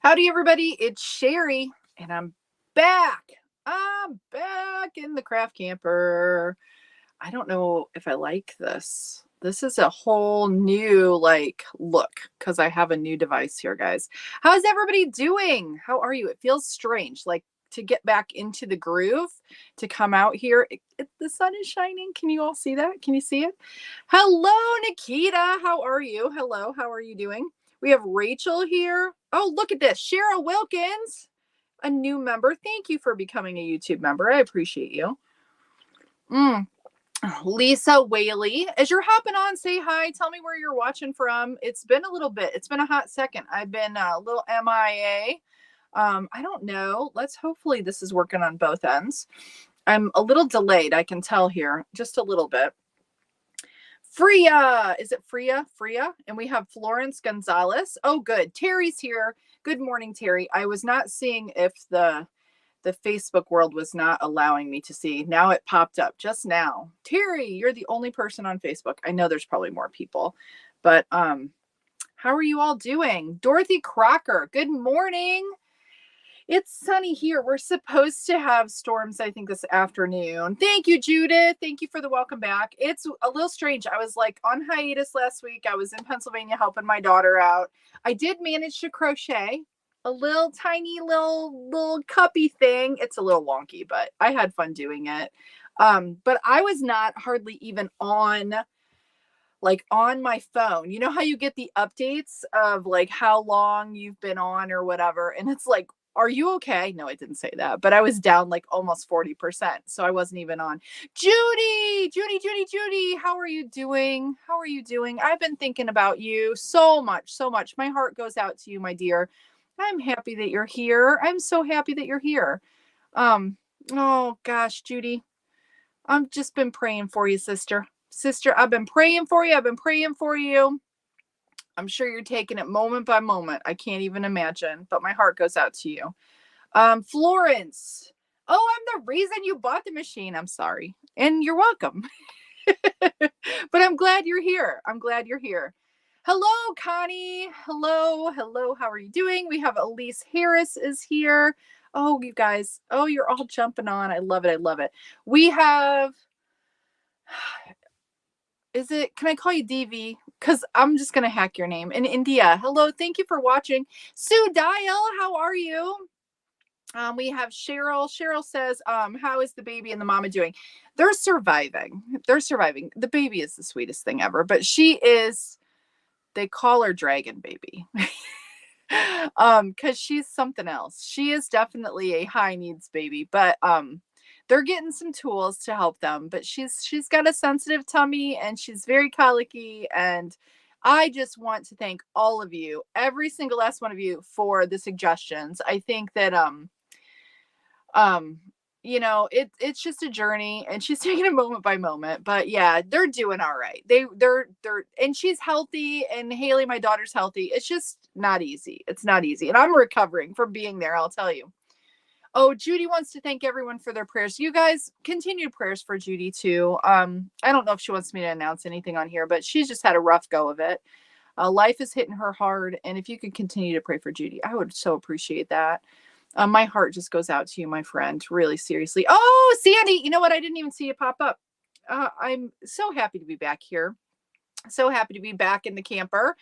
Howdy, everybody. It's Cheri, and I'm back. I'm back in the craft camper. I don't know if I like this. This is a whole new look because I have a new device here, guys. How's everybody doing? How are you? It feels strange, like to get back into the groove, to come out here. The sun is shining. Can you all see that? Can you see it? Hello, Nikita. How are you? Hello. How are you doing? We have Rachel here. Oh, look at this. Cheryl Wilkins, a new member. Thank you for becoming a YouTube member. I appreciate you. Lisa Whaley, as you're hopping on, say hi. Tell me where you're watching from. It's been a little bit. It's been a hot second. I've been a little MIA. I don't know. Hopefully this is working on both ends. I'm a little delayed. I can tell here just a little bit. Freya, is it Freya? And we have Florence Gonzalez. Oh, good. Terry's here. Good morning, Terry. I was not seeing if the Facebook world was not allowing me to see. Now it popped up just now. Terry, you're the only person on Facebook. I know there's probably more people, but how are you all doing? Dorothy Crocker, good morning. It's sunny here. We're supposed to have storms, I think, this afternoon. Thank you, Judith. Thank you for the welcome back. It's a little strange. I was on hiatus last week. I was in Pennsylvania helping my daughter out. I did manage to crochet a little tiny little cuppy thing. It's a little wonky, but I had fun doing it. But I was not hardly even on my phone. You know how you get the updates of how long you've been on or whatever, and it's are you okay? No, I didn't say that, but I was down almost 40%. So I wasn't even on. Judy, how are you doing? I've been thinking about you so much. My heart goes out to you, my dear. I'm happy that you're here. I'm so happy that you're here. Oh gosh, Judy, I've just been praying for you, sister. I've been praying for you. I'm sure you're taking it moment by moment. I can't even imagine, but my heart goes out to you. Florence. Oh, I'm the reason you bought the machine. I'm sorry. And you're welcome. But I'm glad you're here. Hello, Connie. Hello. How are you doing? We have Elise Harris is here. Oh, you guys. Oh, you're all jumping on. I love it. We have... can I call you DV? Because I'm just going to hack your name. In India. Hello. Thank you for watching. Sue Dial, how are you? We have Cheryl. Cheryl says, how is the baby and the mama doing? They're surviving. The baby is the sweetest thing ever, but they call her Dragon Baby. Because she's something else. She is definitely a high needs baby, but they're getting some tools to help them, but she's got a sensitive tummy and she's very colicky. And I just want to thank all of you, every single last one of you, for the suggestions. I think that it's just a journey and she's taking it moment by moment, but yeah, they're doing all right. They're and she's healthy, and Haley, my daughter's healthy. It's just not easy. It's not easy. And I'm recovering from being there, I'll tell you. Oh, Judy wants to thank everyone for their prayers. You guys, continued prayers for Judy too. I don't know if she wants me to announce anything on here, but she's just had a rough go of it. Life is hitting her hard. And if you could continue to pray for Judy, I would so appreciate that. My heart just goes out to you, my friend, really seriously. Oh, Sandy, you know what? I didn't even see you pop up. I'm so happy to be back here. So happy to be back in the camper.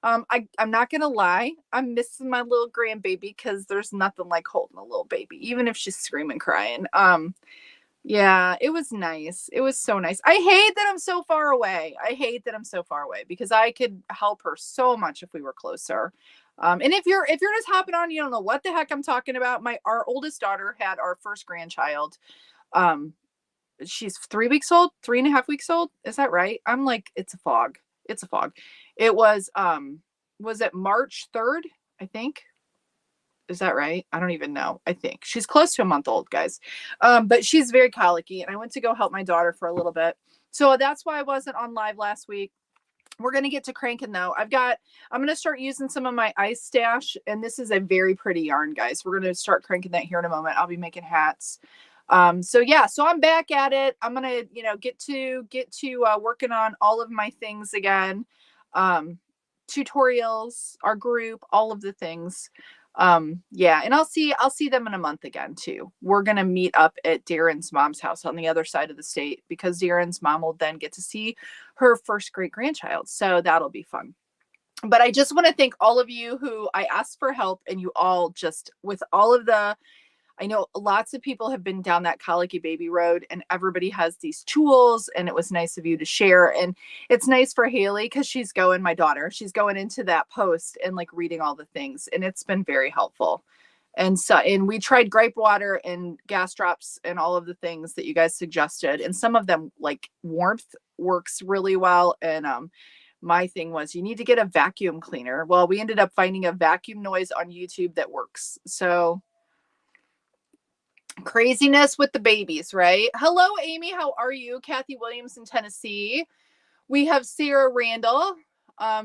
I'm not going to lie. I'm missing my little grandbaby because there's nothing like holding a little baby, even if she's screaming, crying. Yeah, it was nice. It was so nice. I hate that I'm so far away. Because I could help her so much if we were closer. And if you're just hopping on, you don't know what the heck I'm talking about. Our oldest daughter had our first grandchild. She's 3.5 weeks old. Is that right? I'm it's a fog. It was it March 3rd? I think. Is that right? I don't even know. I think she's close to a month old, guys. But she's very colicky, and I went to go help my daughter for a little bit. So that's why I wasn't on live last week. We're going to get to cranking though. I'm going to start using some of my ice stash, and this is a very pretty yarn, guys. We're going to start cranking that here in a moment. I'll be making hats. So I'm back at it. I'm going to, get to working on all of my things again. Tutorials, our group, all of the things. Yeah, and I'll see them in a month again too. We're gonna meet up at Darren's mom's house on the other side of the state, because Darren's mom will then get to see her first great grandchild. So that'll be fun. But I just want to thank all of you who I asked for help, and you all just, with all of the, I know lots of people have been down that colicky baby road, and everybody has these tools, and it was nice of you to share. And it's nice for Haley, because my daughter, she's going into that post and like reading all the things, and it's been very helpful. And we tried gripe water and gas drops and all of the things that you guys suggested. And some of them, like warmth, works really well. And my thing was, you need to get a vacuum cleaner. Well, we ended up finding a vacuum noise on YouTube that works. So craziness with the babies, right? Hello, Amy. How are you? Kathy Williams in Tennessee. We have Sarah Randall.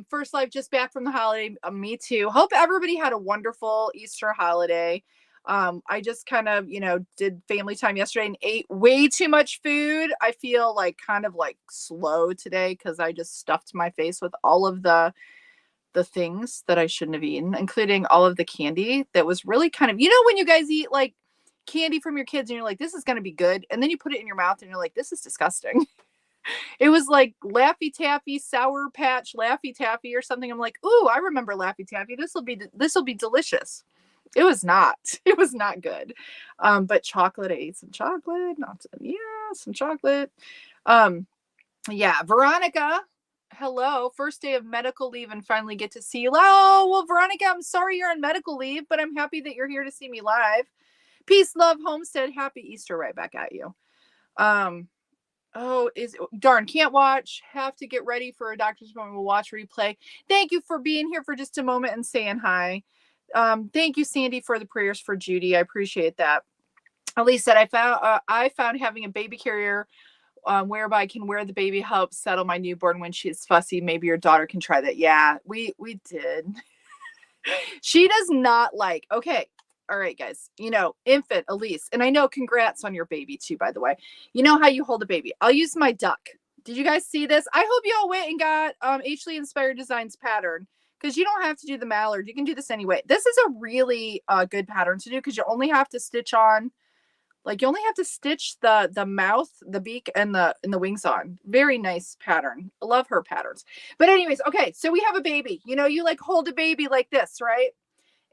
First life just back from the holiday. Me too. Hope everybody had a wonderful Easter holiday. I just kind of, did family time yesterday and ate way too much food. I feel like kind of like slow today because I just stuffed my face with all of the things that I shouldn't have eaten, including all of the candy that was really kind of, when you guys eat like candy from your kids and you're like, this is going to be good. And then you put it in your mouth and you're like, this is disgusting. It was like Laffy Taffy, Sour Patch, Laffy Taffy or something. I'm like, ooh, I remember Laffy Taffy. This will be delicious. It was not good. But chocolate, I ate some chocolate, some chocolate. Yeah, Veronica, hello. First day of medical leave and finally get to see you. Oh, well, Veronica, I'm sorry you're on medical leave, but I'm happy that you're here to see me live. Peace, love, Homestead. Happy Easter right back at you. Darn, can't watch. Have to get ready for a doctor's appointment. We'll watch replay. Thank you for being here for just a moment and saying hi. Thank you, Sandy, for the prayers for Judy. I appreciate that. Elise said, I found having a baby carrier whereby I can wear the baby helps settle my newborn when she's fussy. Maybe your daughter can try that. Yeah, we did. She does not like, okay. All right, guys, infant Elise, and I know, congrats on your baby too, by the way. You know how you hold a baby. I'll use my duck. Did you guys see this? I hope you all went and got Ashley Inspired Designs pattern, because you don't have to do the mallard. You can do this anyway. This is a really good pattern to do, because you only have to stitch on, you only have to stitch the mouth, the beak, and the wings on. Very nice pattern. I love her patterns. But anyways, okay, so we have a baby. You like hold a baby like this, right?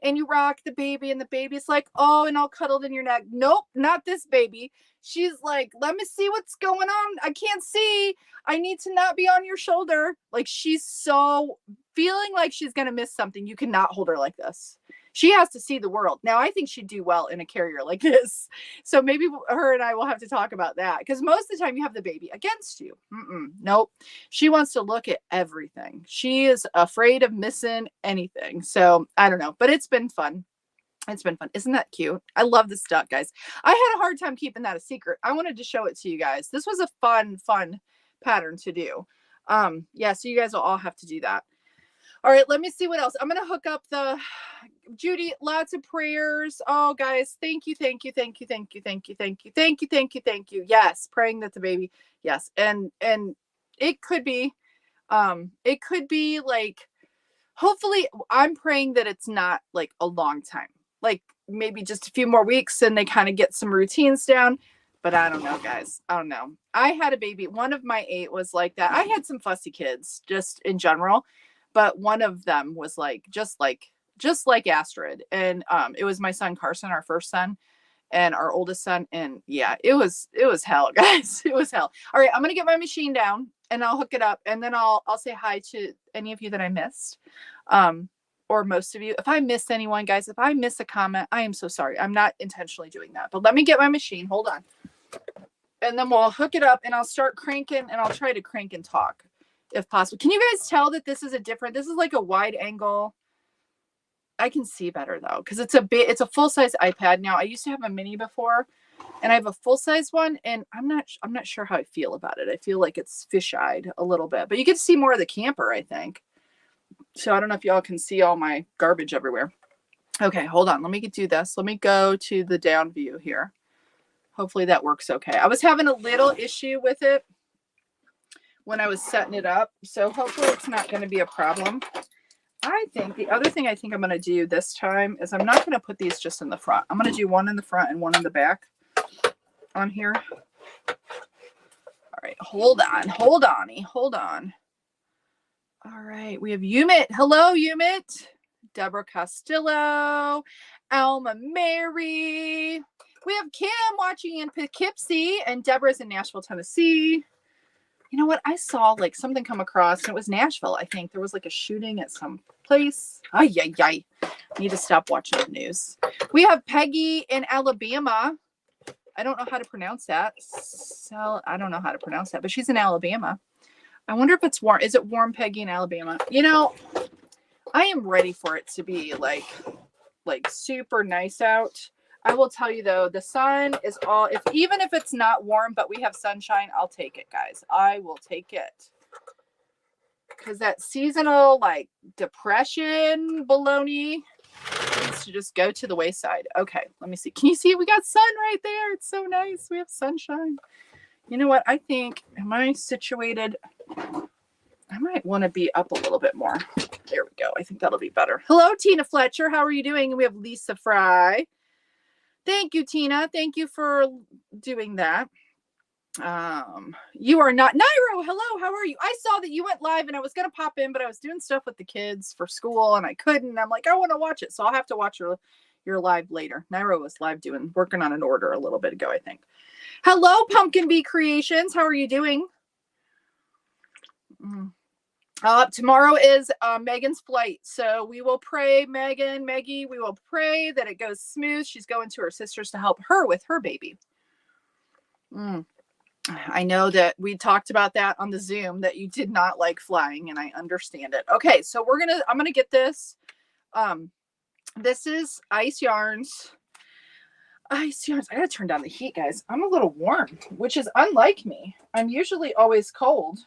And you rock the baby, and the baby's like, oh, and all cuddled in your neck. Nope, not this baby. She's like, let me see what's going on. I can't see. I need to not be on your shoulder. Like, she's so feeling like she's going to miss something. You cannot hold her like this. She has to see the world. Now, I think she'd do well in a carrier like this. So maybe her and I will have to talk about that, because most of the time you have the baby against you. Nope. She wants to look at everything. She is afraid of missing anything. So I don't know, but it's been fun. It's been fun. Isn't that cute? I love this duck, guys. I had a hard time keeping that a secret. I wanted to show it to you guys. This was a fun pattern to do. Yeah, so you guys will all have to do that. All right, let me see what else. I'm going to hook up Judy, lots of prayers. Oh, guys, thank you. Yes, praying that the baby, yes. And it could be like, hopefully I'm praying that it's not like a long time, like maybe just a few more weeks and they kind of get some routines down. But I don't know, guys. I don't know. I had a baby. One of my 8 was like that. I had some fussy kids just in general, but one of them was like, just like Astrid. And it was my son, Carson, our first son, and our oldest son. And yeah, it was hell, guys. It was hell. All right, I'm going to get my machine down and I'll hook it up, and then I'll say hi to any of you that I missed. Or most of you. If I miss anyone, guys, if I miss a comment, I am so sorry. I'm not intentionally doing that, but let me get my machine. Hold on. And then we'll hook it up and I'll start cranking, and I'll try to crank and talk if possible. Can you guys tell that this is this is like a wide angle? I can see better though, because it's a full-size iPad now. I used to have a mini before, and I have a full-size one, and I'm not sure how I feel about it. I feel like it's fish-eyed a little bit, but you get to see more of the camper, I think. So I don't know if y'all can see all my garbage everywhere. Okay, hold on. Let me do this. Let me go to the down view here. Hopefully that works okay. I was having a little issue with it when I was setting it up, so hopefully it's not going to be a problem. I think the other thing I think I'm going to do this time is I'm not going to put these just in the front. I'm going to do one in the front and one in the back on here. All right, hold on, hold on. All right, we have Umit. Hello, Umit. Deborah Castillo, Alma Mary. We have Kim watching in Poughkeepsie, and Deborah's in Nashville, Tennessee. You know what? I saw like something come across, and it was Nashville. I think there was like a shooting at some place. Ay, ay, ay. Need to stop watching the news. We have Peggy in Alabama. I don't know how to pronounce that. I don't know how to pronounce that, but she's in Alabama. I wonder if it's warm. Is it warm, Peggy, in Alabama? You know, I am ready for it to be like super nice out. I will tell you though, the sun is all, even if it's not warm, but we have sunshine, I'll take it, guys. I will take it. Because that seasonal like depression baloney needs to just go to the wayside. Okay, let me see. Can you see? We got sun right there. It's so nice. We have sunshine. You know what? I think, am I situated? I might want to be up a little bit more. There we go. I think that'll be better. Hello, Tina Fletcher. How are you doing? And we have Lisa Fry. Thank you, Tina. Thank you for doing that. You are not Nairo. Hello, how are you? I saw that you went live and I was going to pop in, but I was doing stuff with the kids for school and I couldn't. I'm like, I want to watch it. So I'll have to watch your live later. Nairo was live working on an order a little bit ago, I think. Hello, Pumpkin Bee Creations. How are you doing? Tomorrow is Megan's flight. So we will pray, Maggie, we will pray that it goes smooth. She's going to her sister's to help her with her baby. I know that we talked about that on the Zoom, that you did not like flying, and I understand it. Okay, so I'm going to get this. This is Ice Yarns. Ice Yarns. I got to turn down the heat, guys. I'm a little warm, which is unlike me. I'm usually always cold.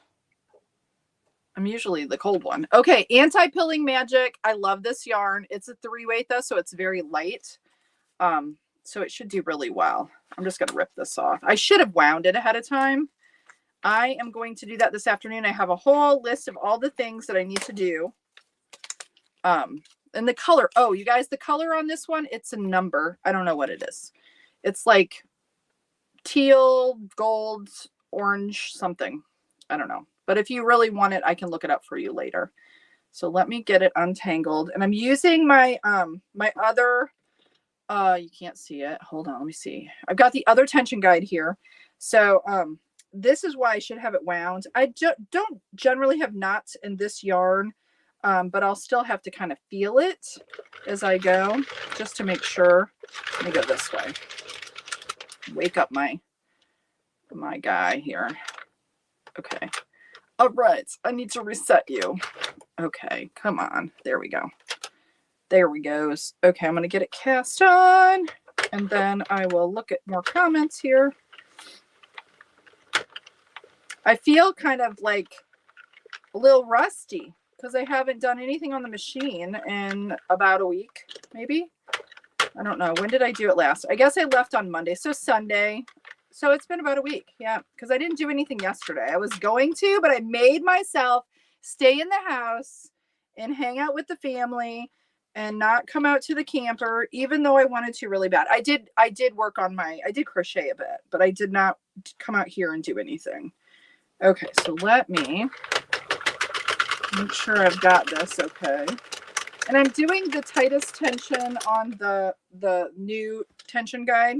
I'm usually the cold one. Okay, Anti-Pilling Magic. I love this yarn. It's a 3-weight though, so it's very light. So it should do really well. I'm just going to rip this off. I should have wound it ahead of time. I am going to do that this afternoon. I have a whole list of all the things that I need to do. And the color. Oh, you guys, the color on this one, it's a number. I don't know what it is. It's like teal, gold, orange, something. I don't know. But if you really want it, I can look it up for you later. So let me get it untangled. And I'm using my my other, you can't see it. Hold on, let me see. I've got the other tension guide here. So this is why I should have it wound. I don't generally have knots in this yarn, but I'll still have to kind of feel it as I go, just to make sure. Let me go this way. Wake up my guy here. Okay. All right, I need to reset you. Okay, come on. There we go. There we goes. Okay, I'm going to get it cast on, and then I will look at more comments here. I feel kind of like a little rusty because I haven't done anything on the machine in about a week, maybe. I don't know. When did I do it last? I guess I left on Monday, so Sunday. So it's been about a week, yeah, because I didn't do anything yesterday. I was going to, but I made myself stay in the house and hang out with the family and not come out to the camper, even though I wanted to really bad. I did work on I did crochet a bit, but I did not come out here and do anything. Okay, so let me make sure I've got this okay. And I'm doing the tightest tension on the new tension guide.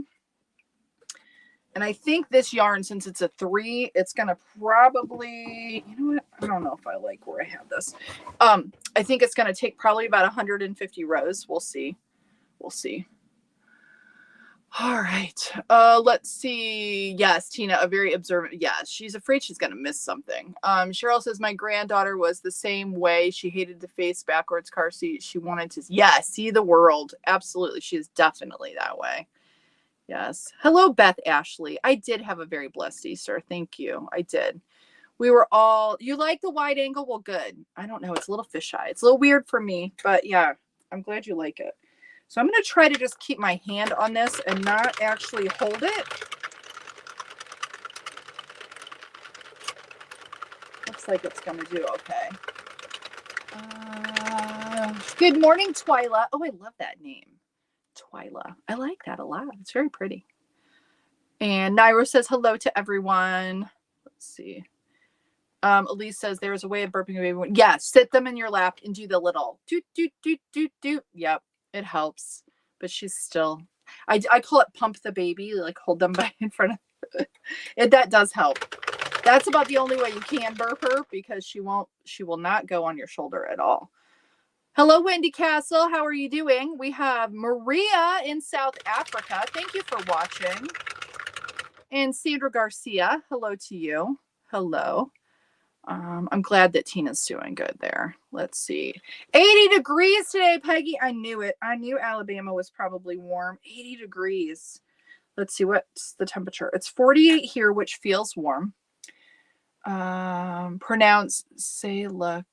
And I think this yarn, since it's a 3, it's going to probably, you know what? I don't know if I like where I have this. I think it's going to take probably about 150 rows. We'll see. We'll see. All right. Let's see. Yes, Tina, a very observant. Yes, she's afraid she's going to miss something. Cheryl says, my granddaughter was the same way. She hated the face backwards car seat. She wanted to, see the world. Absolutely. She is definitely that way. Yes. Hello, Beth Ashley. I did have a very blessed Easter. Thank you. I did. We were all, you like the wide angle? Well, good. I don't know. It's a little fisheye. It's a little weird for me, but yeah, I'm glad you like it. So I'm going to try to just keep my hand on this and not actually hold it. Looks like it's going to do okay. Good morning, Twyla. Oh, I love that name. Twyla. I like that a lot. It's very pretty. And Nairo says hello to everyone. Let's see. Elise says there's a way of burping a baby. Yeah, sit them in your lap and do the little doot, doot, doot, doot, doot. Yep, it helps. But she's still, I call it pump the baby, like hold them by in front of it. That does help. That's about the only way you can burp her because she will not go on your shoulder at all. Hello, Wendy Castle. How are you doing? We have Maria in South Africa. Thank you for watching. And Sandra Garcia, hello to you. Hello. I'm glad that Tina's doing good there. Let's see. 80 degrees today, Peggy. I knew it. I knew Alabama was probably warm. 80 degrees. Let's see, what's the temperature? It's 48 here, which feels warm. Pronounce Salico.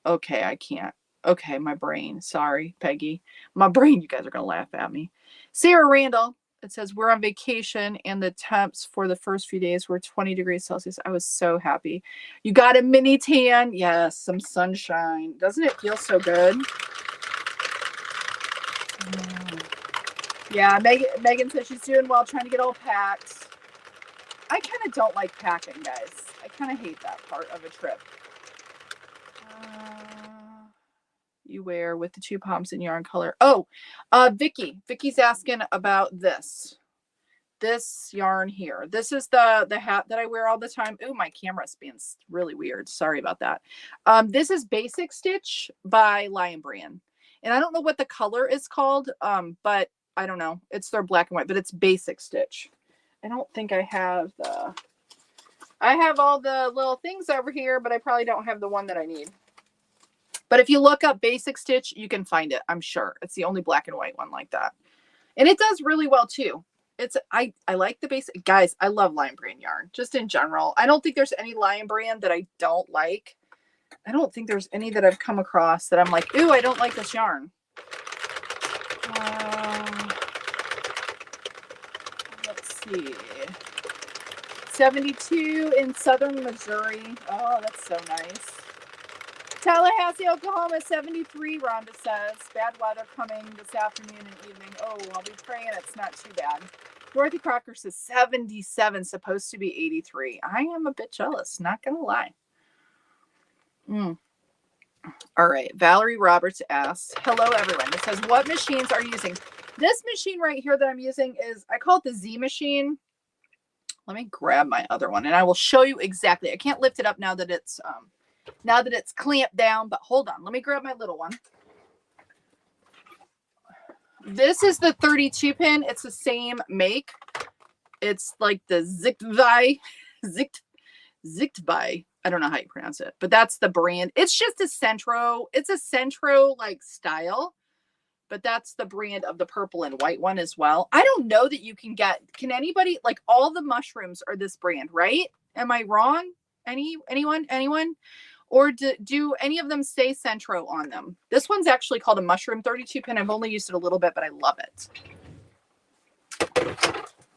Okay, I can't. Okay, my brain. Sorry, Peggy. My brain, you guys are going to laugh at me. Sarah Randall. It says we're on vacation and the temps for the first few days were 20 degrees Celsius. I was so happy. You got a mini tan? Yes, some sunshine. Doesn't it feel so good? Yeah, Megan says she's doing well, trying to get all packed. I kind of don't like packing, guys. I kind of hate that part of a trip. You wear with the 2 palms in yarn color. Oh, Vicky's asking about this yarn here. This is the hat that I wear all the time. Oh, my camera's being really weird. Sorry about that. This is Basic Stitch by Lion Brand. And I don't know what the color is called, but I don't know. It's their black and white, but it's Basic Stitch. I don't think I have I have all the little things over here, but I probably don't have the one that I need. But if you look up Basic Stitch, you can find it, I'm sure. It's the only black and white one like that. And it does really well too. I like the basic. Guys, I love Lion Brand yarn, just in general. I don't think there's any Lion Brand that I don't like. I don't think there's any that I've come across that I'm like, ooh, I don't like this yarn. Let's see. 72 in southern Missouri. Oh, that's so nice. Tallahassee, Oklahoma, 73, Rhonda says. Bad weather coming this afternoon and evening. Oh, I'll be praying it's not too bad. Dorothy Crocker says 77, supposed to be 83. I am a bit jealous, not going to lie. All right. Valerie Roberts asks, hello, everyone. It says, what machines are you using? This machine right here that I'm using is, I call it the Z machine. Let me grab my other one and I will show you exactly. I can't lift it up now that it's clamped down, but hold on. Let me grab my little one. This is the 32 pin. It's the same make. It's like the Zichtby. I don't know how you pronounce it, but that's the brand. It's just a Centro. It's a Centro like style, but that's the brand of the purple and white one as well. I don't know that you can anybody, like all the mushrooms are this brand, right? Am I wrong? Anyone? Or do any of them say Centro on them? This one's actually called a mushroom 32 pin. I've only used it a little bit, but I love it.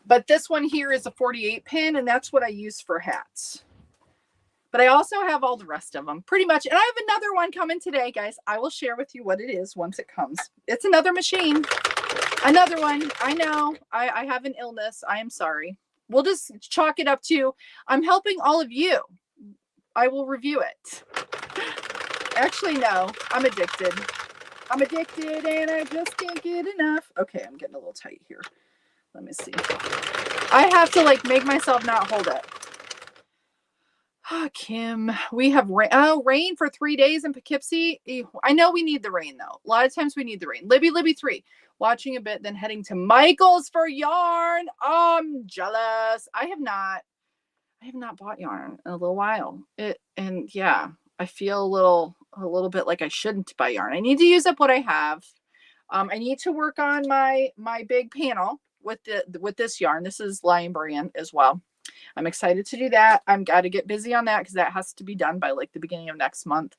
But this one here is a 48 pin, and that's what I use for hats. But I also have all the rest of them pretty much. And I have another one coming today, guys. I will share with you what it is once it comes. It's another machine. Another one. I know. I have an illness. I am sorry. We'll just chalk it up to I'm helping all of you. I will review it. Actually, no. I'm addicted. I'm addicted and I just can't get enough. Okay, I'm getting a little tight here. Let me see. I have to like make myself not hold it. Oh, Kim, we have rain. Oh, rain for 3 days in Poughkeepsie. I know we need the rain though. A lot of times we need the rain. Libby 3, watching a bit, then heading to Michael's for yarn. Oh, I'm jealous. I have not bought yarn in a little while. Yeah, I feel a little bit like I shouldn't buy yarn. I need to use up what I have. I need to work on my big panel with this yarn. This is Lion Brand as well. I'm excited to do that. I'm got to get busy on that because that has to be done by like the beginning of next month.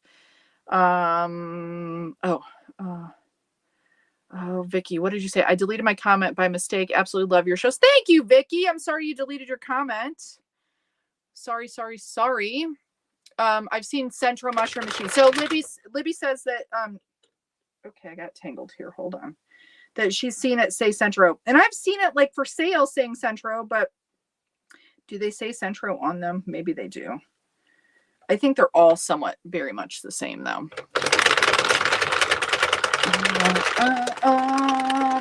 Vicky, what did you say? I deleted my comment by mistake. Absolutely love your shows. Thank you, Vicky. I'm sorry you deleted your comment. Sorry. I've seen Centro mushroom machine. So Libby says that, okay, I got tangled here. Hold on. That she's seen it say Centro. And I've seen it like for sale saying Centro, but do they say Centro on them? Maybe they do. I think they're all somewhat very much the same though.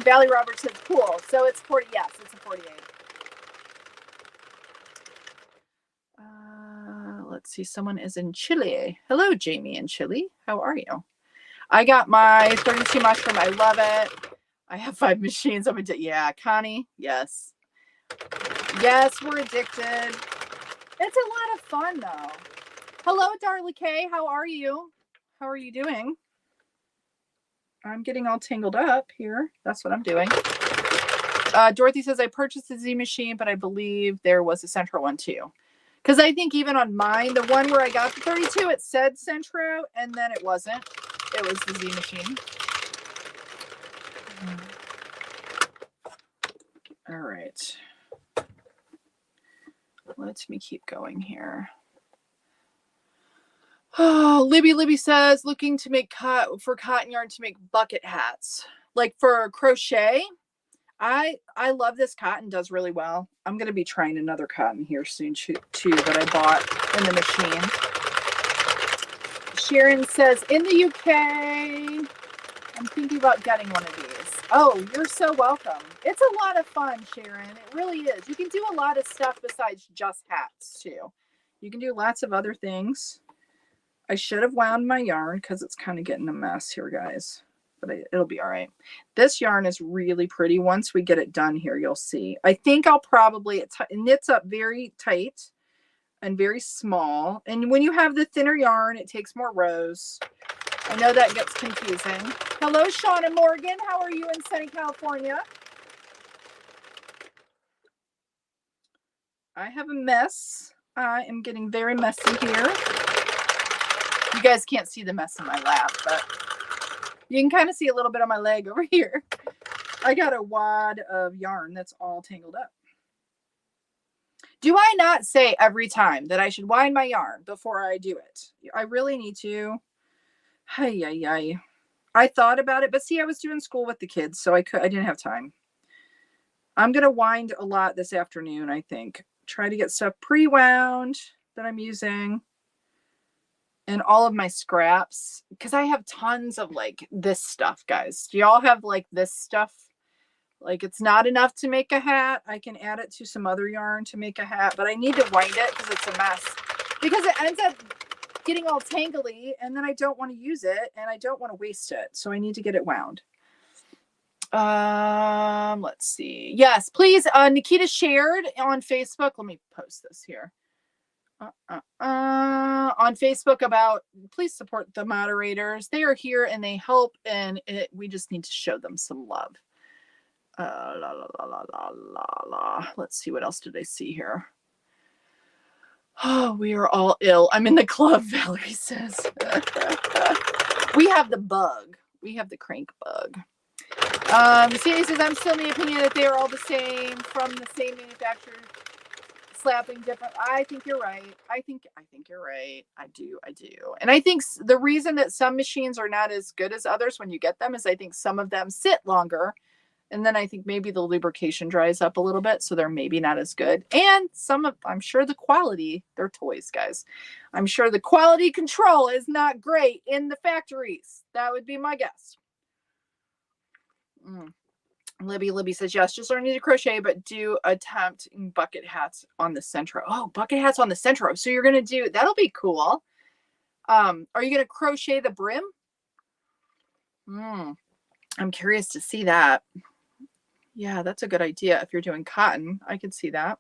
Valley Roberts says cool. So it's 40. Yes, it's a 48. Let's see. Someone is in Chile. Hello, Jamie in Chile. How are you? I got my 32 mushroom. I love it. I have 5 machines. I'm addicted. Yeah, Connie. Yes. Yes, we're addicted. It's a lot of fun though. Hello, Darla Kay. How are you? How are you doing? I'm getting all tangled up here. That's what I'm doing. Dorothy says, I purchased a Z machine, but I believe there was a Centro one too. Because I think even on mine, the one where I got the 32, it said Centro, and then it wasn't. It was the Z machine. All right. Let me keep going here. Oh, Libby says, looking to make for cotton yarn to make bucket hats. Like for crochet. I love this cotton, does really well. I'm going to be trying another cotton here soon too that I bought in the machine. Sharon says, in the UK, I'm thinking about getting one of these. Oh, you're so welcome. It's a lot of fun, Sharon. It really is. You can do a lot of stuff besides just hats too. You can do lots of other things. I should have wound my yarn because it's kind of getting a mess here, guys. But it'll be all right. This yarn is really pretty. Once we get it done here, you'll see. I think I'll probably, it knits up very tight and very small. And when you have the thinner yarn, it takes more rows. I know that gets confusing. Hello, Shauna Morgan. How are you in sunny California? I have a mess. I am getting very messy here. You guys can't see the mess in my lap, but you can kind of see a little bit on my leg over here. I got a wad of yarn that's all tangled up. Do I not say every time that I should wind my yarn before I do it? I really need to. I thought about it, but see, I was doing school with the kids, so I didn't have time. I'm going to wind a lot this afternoon, I think. Try to get stuff pre-wound that I'm using. And all of my scraps, because I have tons of like this stuff, guys. Do y'all have like this stuff? Like it's not enough to make a hat. I can add it to some other yarn to make a hat, but I need to wind it because it's a mess. Because it ends up getting all tangly and then I don't want to use it and I don't want to waste it. So I need to get it wound. Let's see. Yes, please. Nikita shared on Facebook. Let me post this here. On Facebook about please support the moderators. They are here and they help, and we just need to show them some love. Let's see, what else did I see here? Oh, we are all ill. I'm in the club, Valerie says. We have the bug. We have the crank bug. Sadie says, I'm still in the opinion that they are all the same from the same manufacturer. Slapping different. I think you're right. I think you're right. I do. And I think the reason that some machines are not as good as others when you get them is I think some of them sit longer. And then I think maybe the lubrication dries up a little bit. So they're maybe not as good. And I'm sure the quality, they're toys, guys. I'm sure the quality control is not great in the factories. That would be my guess. Libby says, yes, just learning to crochet, but do attempt bucket hats on the Centro. Oh, bucket hats on the Centro. So you're going to do, that'll be cool. Are you going to crochet the brim? I'm curious to see that. Yeah, that's a good idea. If you're doing cotton, I could see that.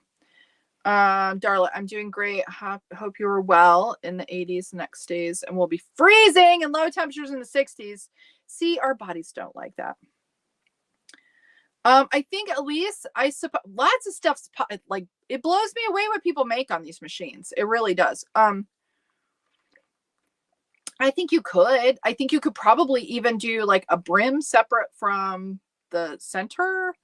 Darla, I'm doing great. Hope you are well in the 80s the next days, and we'll be freezing and low temperatures in the 60s. See, our bodies don't like that. I think at least I suppose lots of stuff's like it blows me away what people make on these machines. It really does. I think you could. I think you could probably even do like a brim separate from the center,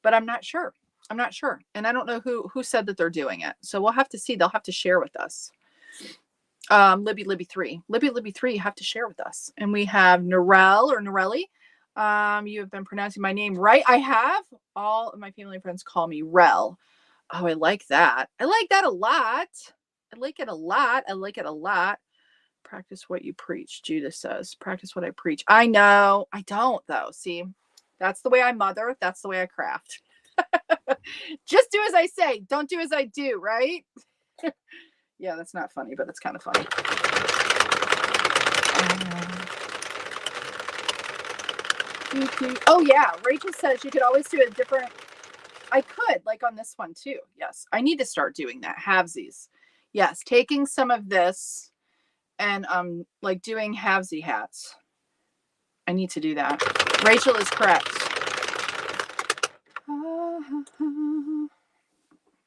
but I'm not sure. And I don't know who said that they're doing it. So we'll have to see. They'll have to share with us. Libby 3. Libby 3, you have to share with us. And we have Norel or Norelli. You have been pronouncing my name right. I have. All of my family and friends call me Rel. Oh, I like that. I like that a lot. I like it a lot. I like it a lot. Practice what you preach, Judith says. Practice what I preach. I know. I don't, though. See, that's the way I mother. That's the way I craft. Just do as I say. Don't do as I do, right? Yeah, that's not funny, but it's kind of funny. Oh, yeah. Rachel says you could always do a different. I could, like on this one, too. Yes. I need to start doing that. Halvesies. Yes. Taking some of this and like doing halvesy hats. I need to do that. Rachel is correct.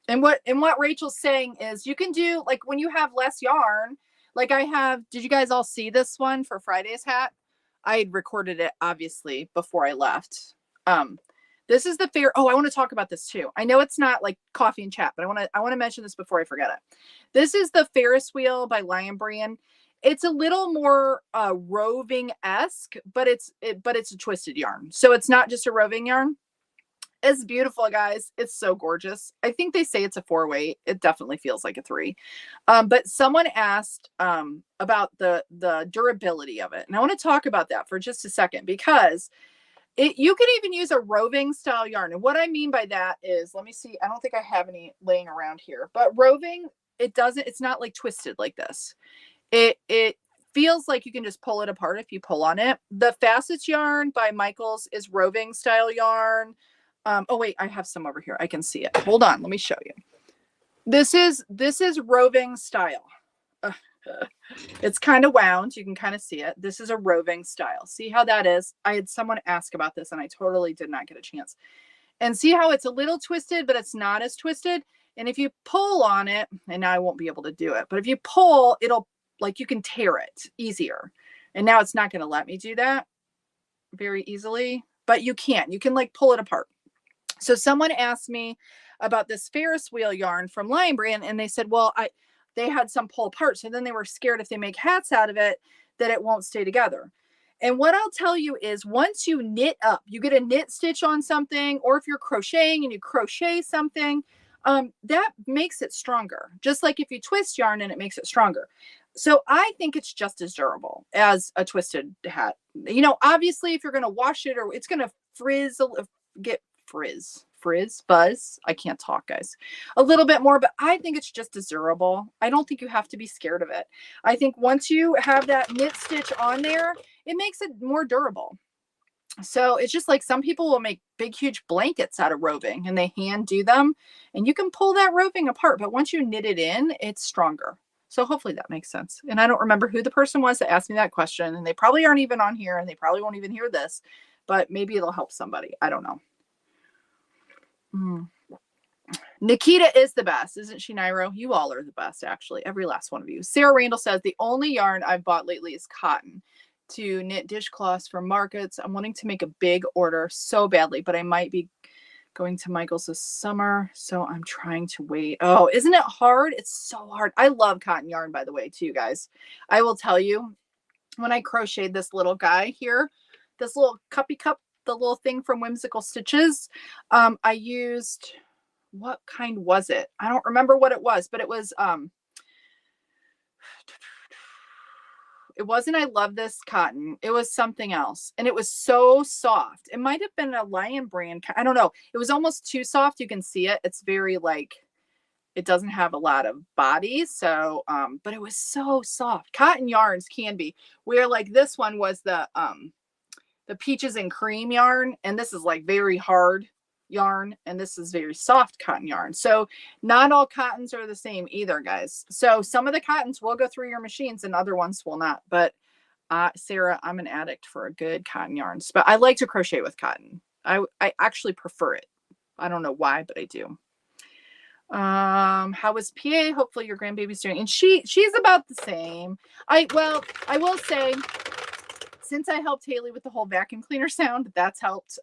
And what Rachel's saying is you can do, like, when you have less yarn, like I have. Did you guys all see this one for Friday's hat? I had recorded it obviously before I left. This is the fair. Oh, I want to talk about this too. I know it's not like coffee and chat, but I want to mention this before I forget it. This is the Ferris wheel by Lion Brand. It's a little more roving-esque, but it's a twisted yarn. So it's not just a roving yarn. It's beautiful, guys. It's so gorgeous. I think they say it's a 4-weight. It definitely feels like a 3. But someone asked about the durability of it. And I want to talk about that for just a second, because you can even use a roving style yarn. And what I mean by that is, let me see. I don't think I have any laying around here, but roving, it's not like twisted like this. It feels like you can just pull it apart if you pull on it. The Facets yarn by Michaels is roving style yarn. Oh wait, I have some over here. I can see it. Hold on, let me show you. This is roving style. It's kind of wound. You can kind of see it. This is a roving style. See how that is? I had someone ask about this and I totally did not get a chance. And see how it's a little twisted, but it's not as twisted. And if you pull on it, and now I won't be able to do it, but if you pull, it'll, like, you can tear it easier. And now it's not going to let me do that very easily, but you can like pull it apart. So someone asked me about this Ferris wheel yarn from Lion Brand, and they said, well, they had some pull apart. So then they were scared if they make hats out of it, that it won't stay together. And what I'll tell you is, once you knit up, you get a knit stitch on something, or if you're crocheting and you crochet something, that makes it stronger. Just like if you twist yarn and it makes it stronger. So I think it's just as durable as a twisted hat. You know, obviously if you're going to wash it, or it's going to buzz. I can't talk, guys. A little bit more, but I think it's just as durable. I don't think you have to be scared of it. I think once you have that knit stitch on there, it makes it more durable. So it's just like some people will make big, huge blankets out of roving and they hand do them, and you can pull that roving apart. But once you knit it in, it's stronger. So hopefully that makes sense. And I don't remember who the person was that asked me that question, and they probably aren't even on here, and they probably won't even hear this, but maybe it'll help somebody. I don't know. Nikita is the best, isn't she, Nairo? You all are the best, actually. Every last one of you. Sarah Randall says, the only yarn I've bought lately is cotton to knit dishcloths for markets. I'm wanting to make a big order so badly, but I might be going to Michael's this summer, so I'm trying to wait. Oh, isn't it hard? It's so hard. I love cotton yarn, by the way, too, guys. I will tell you, when I crocheted this little guy here, this little cuppy cup, the little thing from Whimsical Stitches, I used, what kind was it? I don't remember what it was, but it was, it wasn't I Love This Cotton. It was something else. And it was so soft. It might have been a Lion Brand. I don't know. It was almost too soft. You can see it. It's very like, it doesn't have a lot of body. So, but it was so soft. Cotton yarns can be, where like this one was the peaches and cream yarn. And this is like very hard yarn, and this is very soft cotton yarn. So not all cottons are the same either, guys. So some of the cottons will go through your machines and other ones will not. But Sarah, I'm an addict for a good cotton yarns, but I like to crochet with cotton. I actually prefer it. I don't know why, but I do. How was PA? Hopefully your grandbaby's doing, and she's about the same. I will say, since I helped Haley with the whole vacuum cleaner sound, that's helped.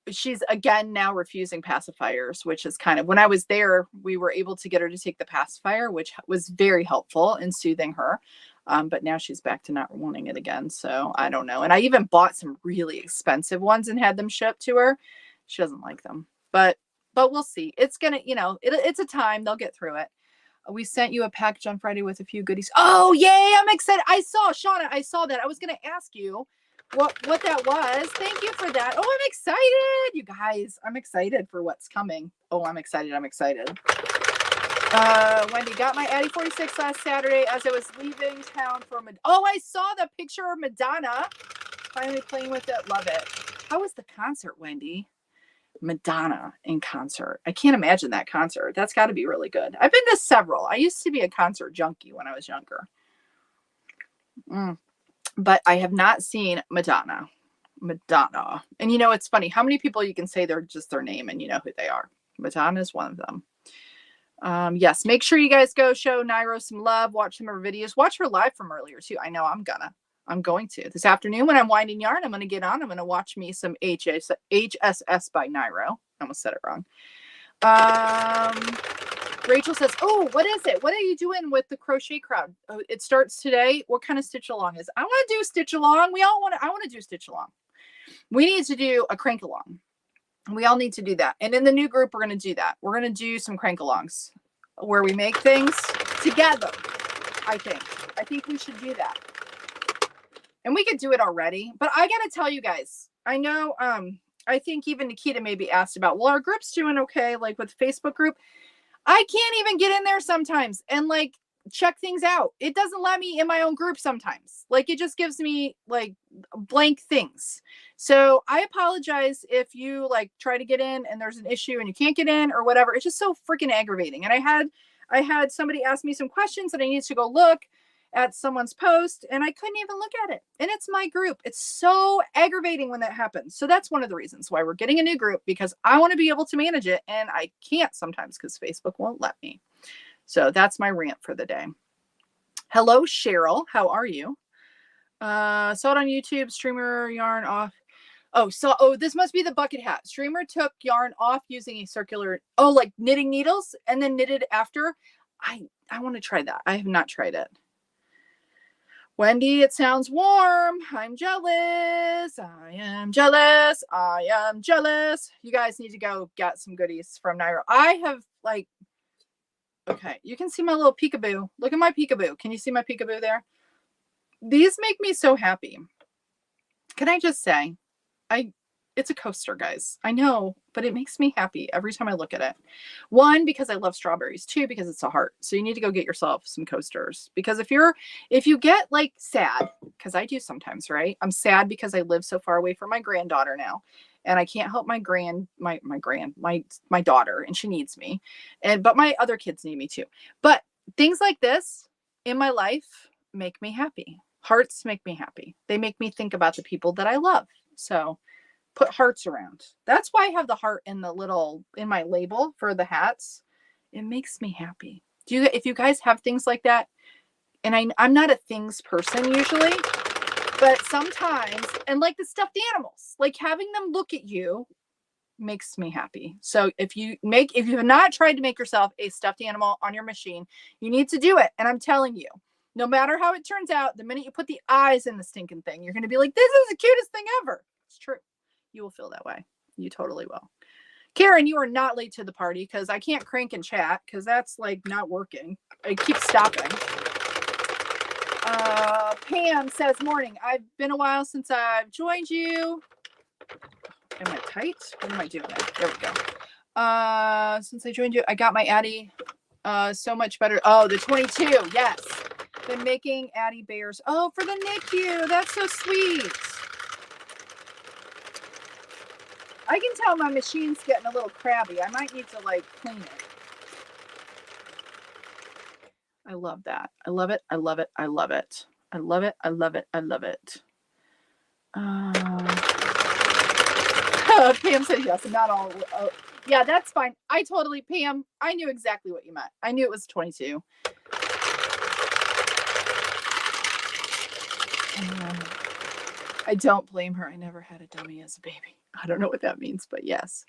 she's again now refusing pacifiers, which is kind of, when I was there, we were able to get her to take the pacifier, which was very helpful in soothing her. But now she's back to not wanting it again. So I don't know. And I even bought some really expensive ones and had them shipped to her. She doesn't like them, but we'll see. It's gonna, it's a time, they'll get through it. We sent you a package on Friday with a few goodies. Oh, yay. I'm excited. I saw, Shauna, I saw that. I was going to ask you what that was. Thank you for that. Oh, I'm excited. You guys, I'm excited for what's coming. Oh, I'm excited. Wendy, got my Addy 46 last Saturday as I was leaving town for oh, I saw the picture of Madonna. Finally playing with it. Love it. How was the concert, Wendy? Madonna in concert. I can't imagine that concert. That's got to be really good. I've been to several. I used to be a concert junkie when I was younger. But I have not seen Madonna. And it's funny how many people you can say they're just their name and you know who they are. Madonna is one of them. Yes, make sure you guys go show Nairo some love. Watch some of her videos. Watch her live from earlier too. I know I'm going to. This afternoon when I'm winding yarn, I'm going to get on. I'm going to watch me some HSS by Nairo. I almost said it wrong. Rachel says, oh, what is it? What are you doing with the crochet crowd? Oh, it starts today. What kind of stitch along is it? I want to do stitch along. I want to do stitch along. We need to do a crank along. We all need to do that. And in the new group, we're going to do that. We're going to do some crank alongs where we make things together. I think we should do that. And we could do it already, but I got to tell you guys, I know, I think even Nikita maybe asked about, well, our group's doing okay. Like with the Facebook group, I can't even get in there sometimes and like check things out. It doesn't let me in my own group sometimes. Like it just gives me like blank things. So I apologize if you like try to get in and there's an issue and you can't get in or whatever. It's just so freaking aggravating. And I had somebody ask me some questions and I needed to go look at someone's post and I couldn't even look at it. And it's my group. It's so aggravating when that happens. So that's one of the reasons why we're getting a new group, because I want to be able to manage it and I can't sometimes because Facebook won't let me. So that's my rant for the day. Hello, Cheryl. How are you? Saw it on YouTube. Streamer yarn off. Oh, this must be the bucket hat. Streamer took yarn off using a circular, like knitting needles and then knitted after. I want to try that. I have not tried it. Wendy, it sounds warm. I'm jealous. I am jealous. You guys need to go get some goodies from Nairo. I have okay, you can see my little peekaboo. Look at my peekaboo. Can you see my peekaboo there? These make me so happy. Can I just say, it's a coaster, guys. I know, but it makes me happy every time I look at it. One, because I love strawberries. Two, because it's a heart. So you need to go get yourself some coasters. Because if you get like sad, because I do sometimes, right? I'm sad because I live so far away from my granddaughter now. And I can't help my daughter, and she needs me. But my other kids need me too. But things like this in my life make me happy. Hearts make me happy. They make me think about the people that I love. So put hearts around. That's why I have the heart in my label for the hats. It makes me happy. If you guys have things like that, and I'm not a things person usually, but sometimes, and like the stuffed animals, like having them look at you makes me happy. So if you have not tried to make yourself a stuffed animal on your machine, you need to do it. And I'm telling you, no matter how it turns out, the minute you put the eyes in the stinking thing, you're going to be like, this is the cutest thing ever. It's true. You will feel that way. You totally will. Karen, you are not late to the party because I can't crank and chat because that's like not working. I keep stopping. Pam says, morning. I've been a while since I've joined you. Am I tight? What am I doing? There we go. Since I joined you, I got my Addy so much better. Oh, the 22. Yes. Been making Addy bears. Oh, for the NICU. That's so sweet. I can tell my machine's getting a little crabby. I might need to like clean it. I love that. I love it. I love it. I love it. I love it. I love it. I love it. Pam said yes, and not all. Yeah, that's fine. Pam, I knew exactly what you meant. I knew it was 22. I don't blame her. I never had a dummy as a baby. I don't know what that means, but yes.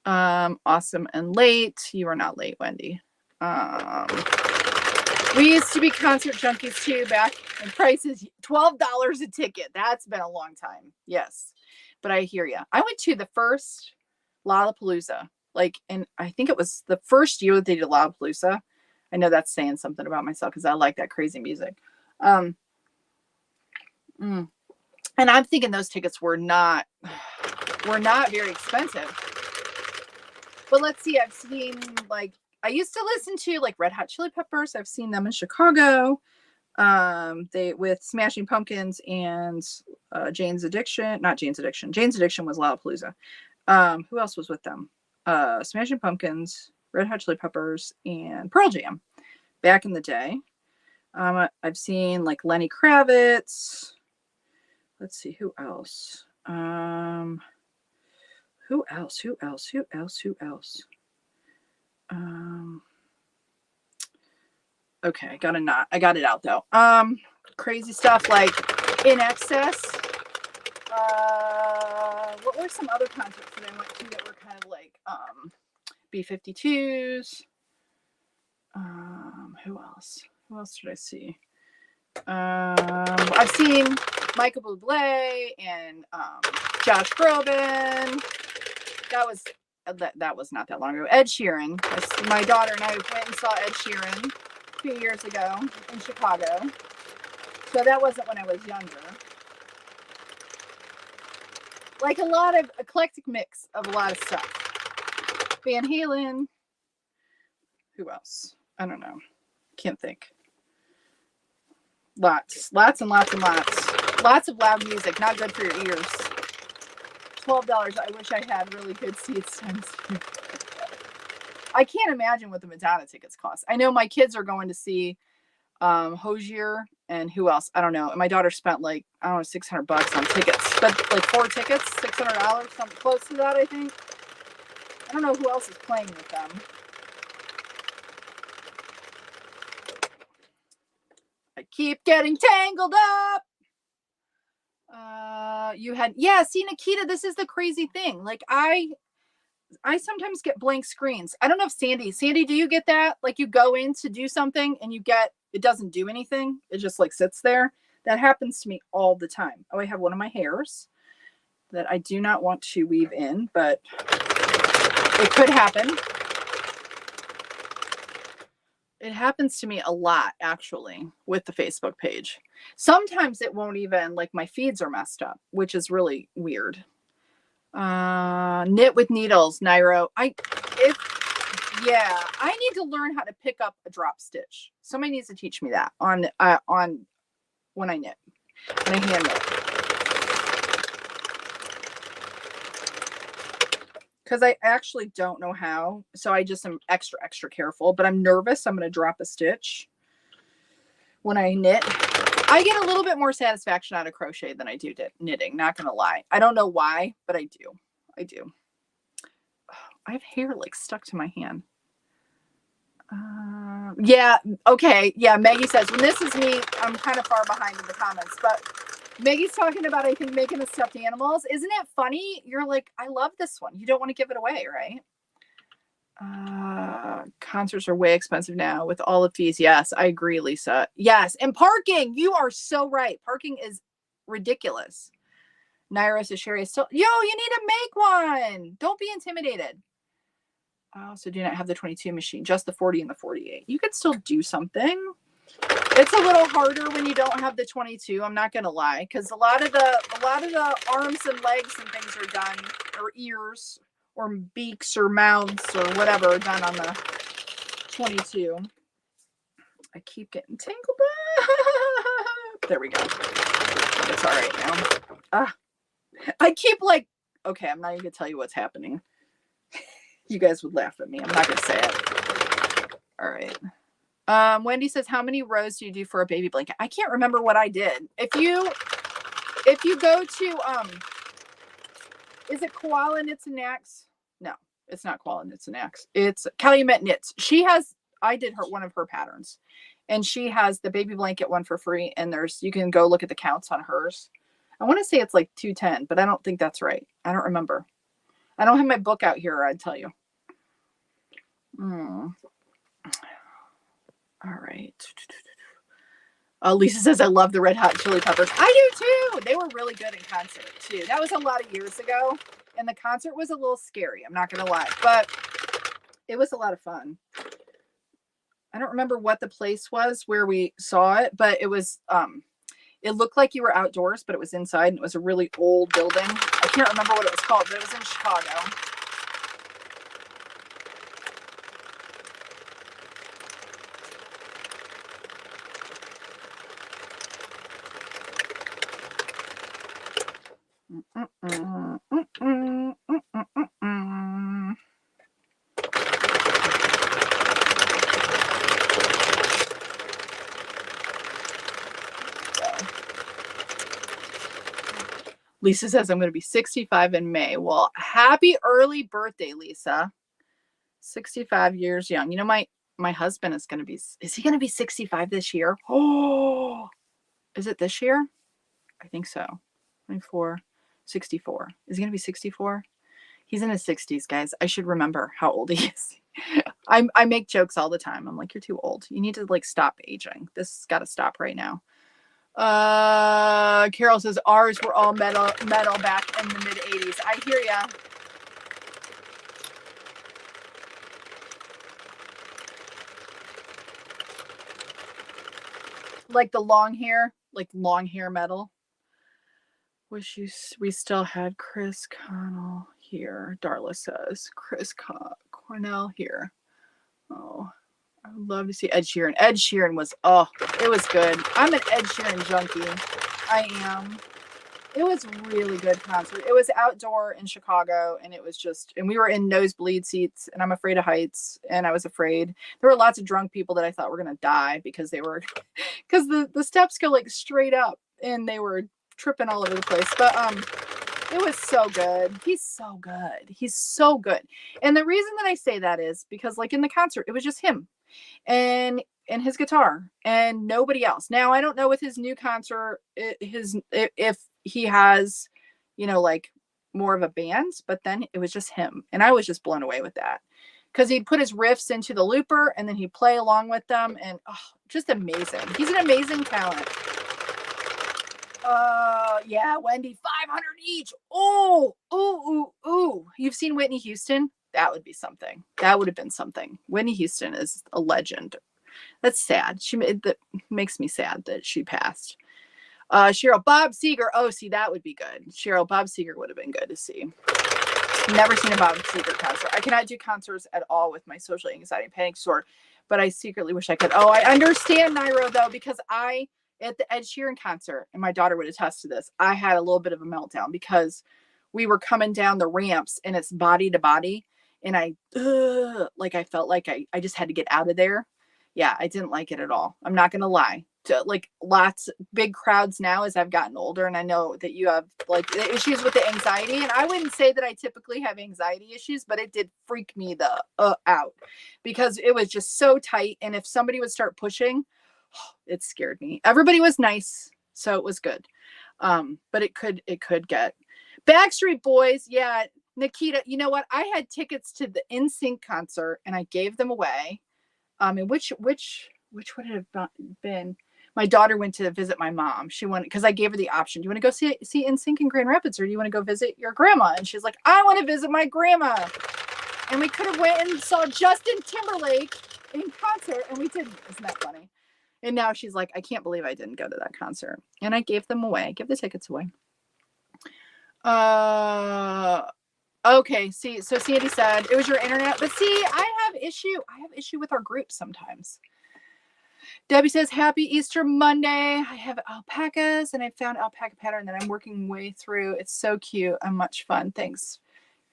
Awesome and late. You are not late, Wendy. We used to be concert junkies too back when prices $12 a ticket. That's been a long time. Yes. But I hear you. I went to the first Lollapalooza, and I think it was the first year that they did Lollapalooza. I know that's saying something about myself because I like that crazy music. And I'm thinking those tickets were not very expensive. But let's see, I've seen I used to listen to Red Hot Chili Peppers. I've seen them in Chicago. They with Smashing Pumpkins and Jane's Addiction. Not Jane's Addiction. Jane's Addiction was Lollapalooza. Who else was with them? Smashing Pumpkins, Red Hot Chili Peppers, and Pearl Jam back in the day. I've seen Lenny Kravitz. Let's see, who else? Who else? Okay, I got it out though. Crazy stuff like In Excess. What were some other concerts that I went to that were kind of B-52s? Who else? Who else did I see? I've seen Michael Bublé and Josh Groban. That was not that long ago. Ed Sheeran. My daughter and I went and saw Ed Sheeran a few years ago in Chicago. So that wasn't when I was younger. A lot of eclectic mix of a lot of stuff. Van Halen. Who else? I don't know. Can't think. Lots and lots and lots. Lots of loud music. Not good for your ears. $12. I wish I had really good seats. I can't imagine what the Madonna tickets cost. I know my kids are going to see Hozier and who else? I don't know. And my daughter spent $600 on tickets. But 4 tickets, $600, something close to that, I think. I don't know who else is playing with them. I keep getting tangled up. See, Nikita, this is the crazy thing. I sometimes get blank screens. I don't know if Sandy, do you get that? You go in to do something and it doesn't do anything. It just sits there. That happens to me all the time. Oh, I have one of my hairs that I do not want to weave in, but it could happen. It happens to me a lot, actually, with the Facebook page. Sometimes it won't even, my feeds are messed up, which is really weird. Knit with needles, Nairo. I need to learn how to pick up a drop stitch. Somebody needs to teach me that on when I knit, when I hand knit. Because I actually don't know how. So I just am extra careful. But I'm nervous. I'm going to drop a stitch when I knit. I get a little bit more satisfaction out of crochet than I do knitting. Not going to lie. I don't know why, but I do. I have hair stuck to my hand. Yeah. Okay. Yeah. Maggie says, when this is me, I'm kind of far behind in the comments. But Maggie's talking about, I think, making the stuffed animals. Isn't it funny? You're I love this one. You don't want to give it away, right? Concerts are way expensive now with all the fees. Yes, I agree, Lisa. Yes. And parking. You are so right. Parking is ridiculous. Naira says, Cheri is still, you need to make one. Don't be intimidated. I also do not have the 22 machine, just the 40 and the 48. You could still do something. It's a little harder when you don't have the 22. I'm not gonna lie, because a lot of the arms and legs and things are done, or ears, or beaks, or mouths, or whatever are done on the 22. I keep getting tangled up. There we go. It's all right now. I keep okay, I'm not even gonna tell you what's happening. You guys would laugh at me. I'm not gonna say it. All right. Wendy says, how many rows do you do for a baby blanket? I can't remember what I did. If you go to, is it Koala Knits and Knacks? No, it's not Koala Knits and Knacks. It's Calumet Knits. I did one of her patterns, and she has the baby blanket one for free. And you can go look at the counts on hers. I want to say it's like 210, but I don't think that's right. I don't remember. I don't have my book out here, I'd tell you. All right. Lisa says, I love the Red Hot Chili Peppers. I do too. They were really good in concert too. That was a lot of years ago. And the concert was a little scary. I'm not going to lie. But it was a lot of fun. I don't remember what the place was where we saw it. But it was, it looked like you were outdoors, but it was inside. And it was a really old building. I can't remember what it was called, but it was in Chicago. Lisa says I'm going to be 65 in May. Well, happy early birthday, Lisa. 65 years young. You know, my husband is going to be, is he going to be 65 this year? Oh, is it this year? I think so. 24, 64. Is he going to be 64? He's in his 60s, guys. I should remember how old he is. I make jokes all the time. I'm like, you're too old. You need to like stop aging. This has got to stop right now. Carol says ours were all metal back in the mid 80s. I hear ya. Like the long hair metal. Wish we still had Chris Cornell here. Darla says Chris Cornell here. Oh, I would love to see Ed Sheeran. Ed Sheeran was, oh, it was good. I'm an Ed Sheeran junkie. I am. It was really good concert. It was outdoor in Chicago, and it was just, and we were in nosebleed seats, and I'm afraid of heights, and I was afraid. There were lots of drunk people that I thought were going to die because because the steps go like straight up, and they were tripping all over the place. But it was so good. He's so good. He's so good. And the reason that I say that is because like in the concert, it was just him and his guitar and nobody else. Now I don't know with his new concert if he has, you know, like more of a band, but then it was just him, and I was just blown away with that because he'd put his riffs into the looper and then he'd play along with them, and just amazing. He's an amazing talent. Yeah, Wendy, 500 each. Oh, you've seen Whitney Houston? That would be something. That would have been something. Whitney Houston is a legend. That's sad. That makes me sad that she passed. Cheryl, Bob Seger. Oh, see, that would be good. Cheryl, Bob Seger would have been good to see. Never seen a Bob Seger concert. I cannot do concerts at all with my social anxiety and panic disorder, but I secretly wish I could. Oh, I understand, Nairo, though, because at the Ed Sheeran concert, and my daughter would attest to this, I had a little bit of a meltdown because we were coming down the ramps and it's body to body, and I felt like I just had to get out of there. Yeah, I didn't like it at all. I'm not gonna lie. Like lots big crowds now as I've gotten older, and I know that you have like issues with the anxiety, and I wouldn't say that I typically have anxiety issues, but it did freak me the out because it was just so tight, and if somebody would start pushing, it scared me. Everybody was nice, so it was good. But it could get Backstreet Boys. Yeah, Nikita, you know what? I had tickets to the NSYNC concert and I gave them away. And which would it have been? My daughter went to visit my mom. She went because I gave her the option. Do you want to go see NSYNC in Grand Rapids, or do you want to go visit your grandma? And she's like, I want to visit my grandma. And we could have went and saw Justin Timberlake in concert, and we didn't. Isn't that funny? And now she's like, I can't believe I didn't go to that concert. And I gave them away. I give the tickets away. Okay. See, so Sandy said it was your internet, but see, I have issue with our group sometimes. Debbie says, happy Easter Monday. I have alpacas and I found alpaca pattern that I'm working way through. It's so cute and much fun. Thanks.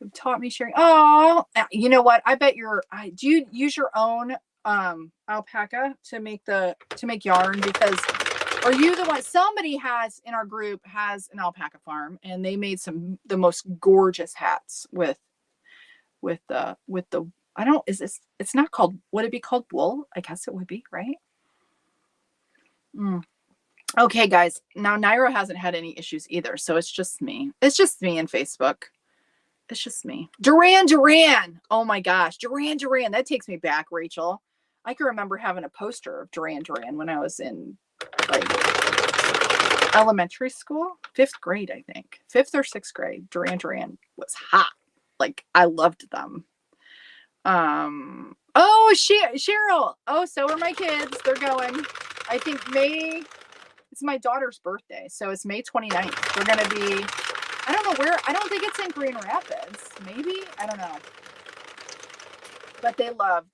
You've taught me sharing. Oh, you know what? I bet do you use your own alpaca to make yarn? Because are you the one? Somebody in our group has an alpaca farm, and they made the most gorgeous hats with the I don't, it's not called, would it be called wool? I guess it would be, right? Okay, guys. Now Naira hasn't had any issues either, so it's just me. It's just me and Facebook. It's just me. Duran Duran. Oh my gosh. Duran Duran. That takes me back, Rachel. I can remember having a poster of Duran Duran when I was in like elementary school, 5th grade, I think. 5th or 6th grade. Duran Duran was hot. Like I loved them. Oh, Cheryl. Oh, so are my kids. They're going. I think it's my daughter's birthday, so it's May 29th. They're going to be, I don't know where, I don't think it's in Grand Rapids. Maybe? I don't know. But they love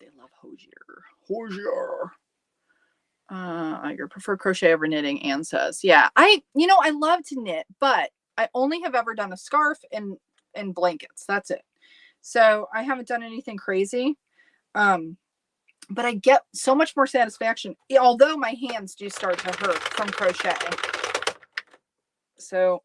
Hosier. Hosier. Your preferred crochet over knitting, Anne says. Yeah, I love to knit, but I only have ever done a scarf and blankets. That's it. So I haven't done anything crazy. But I get so much more satisfaction, although my hands do start to hurt from crochet. So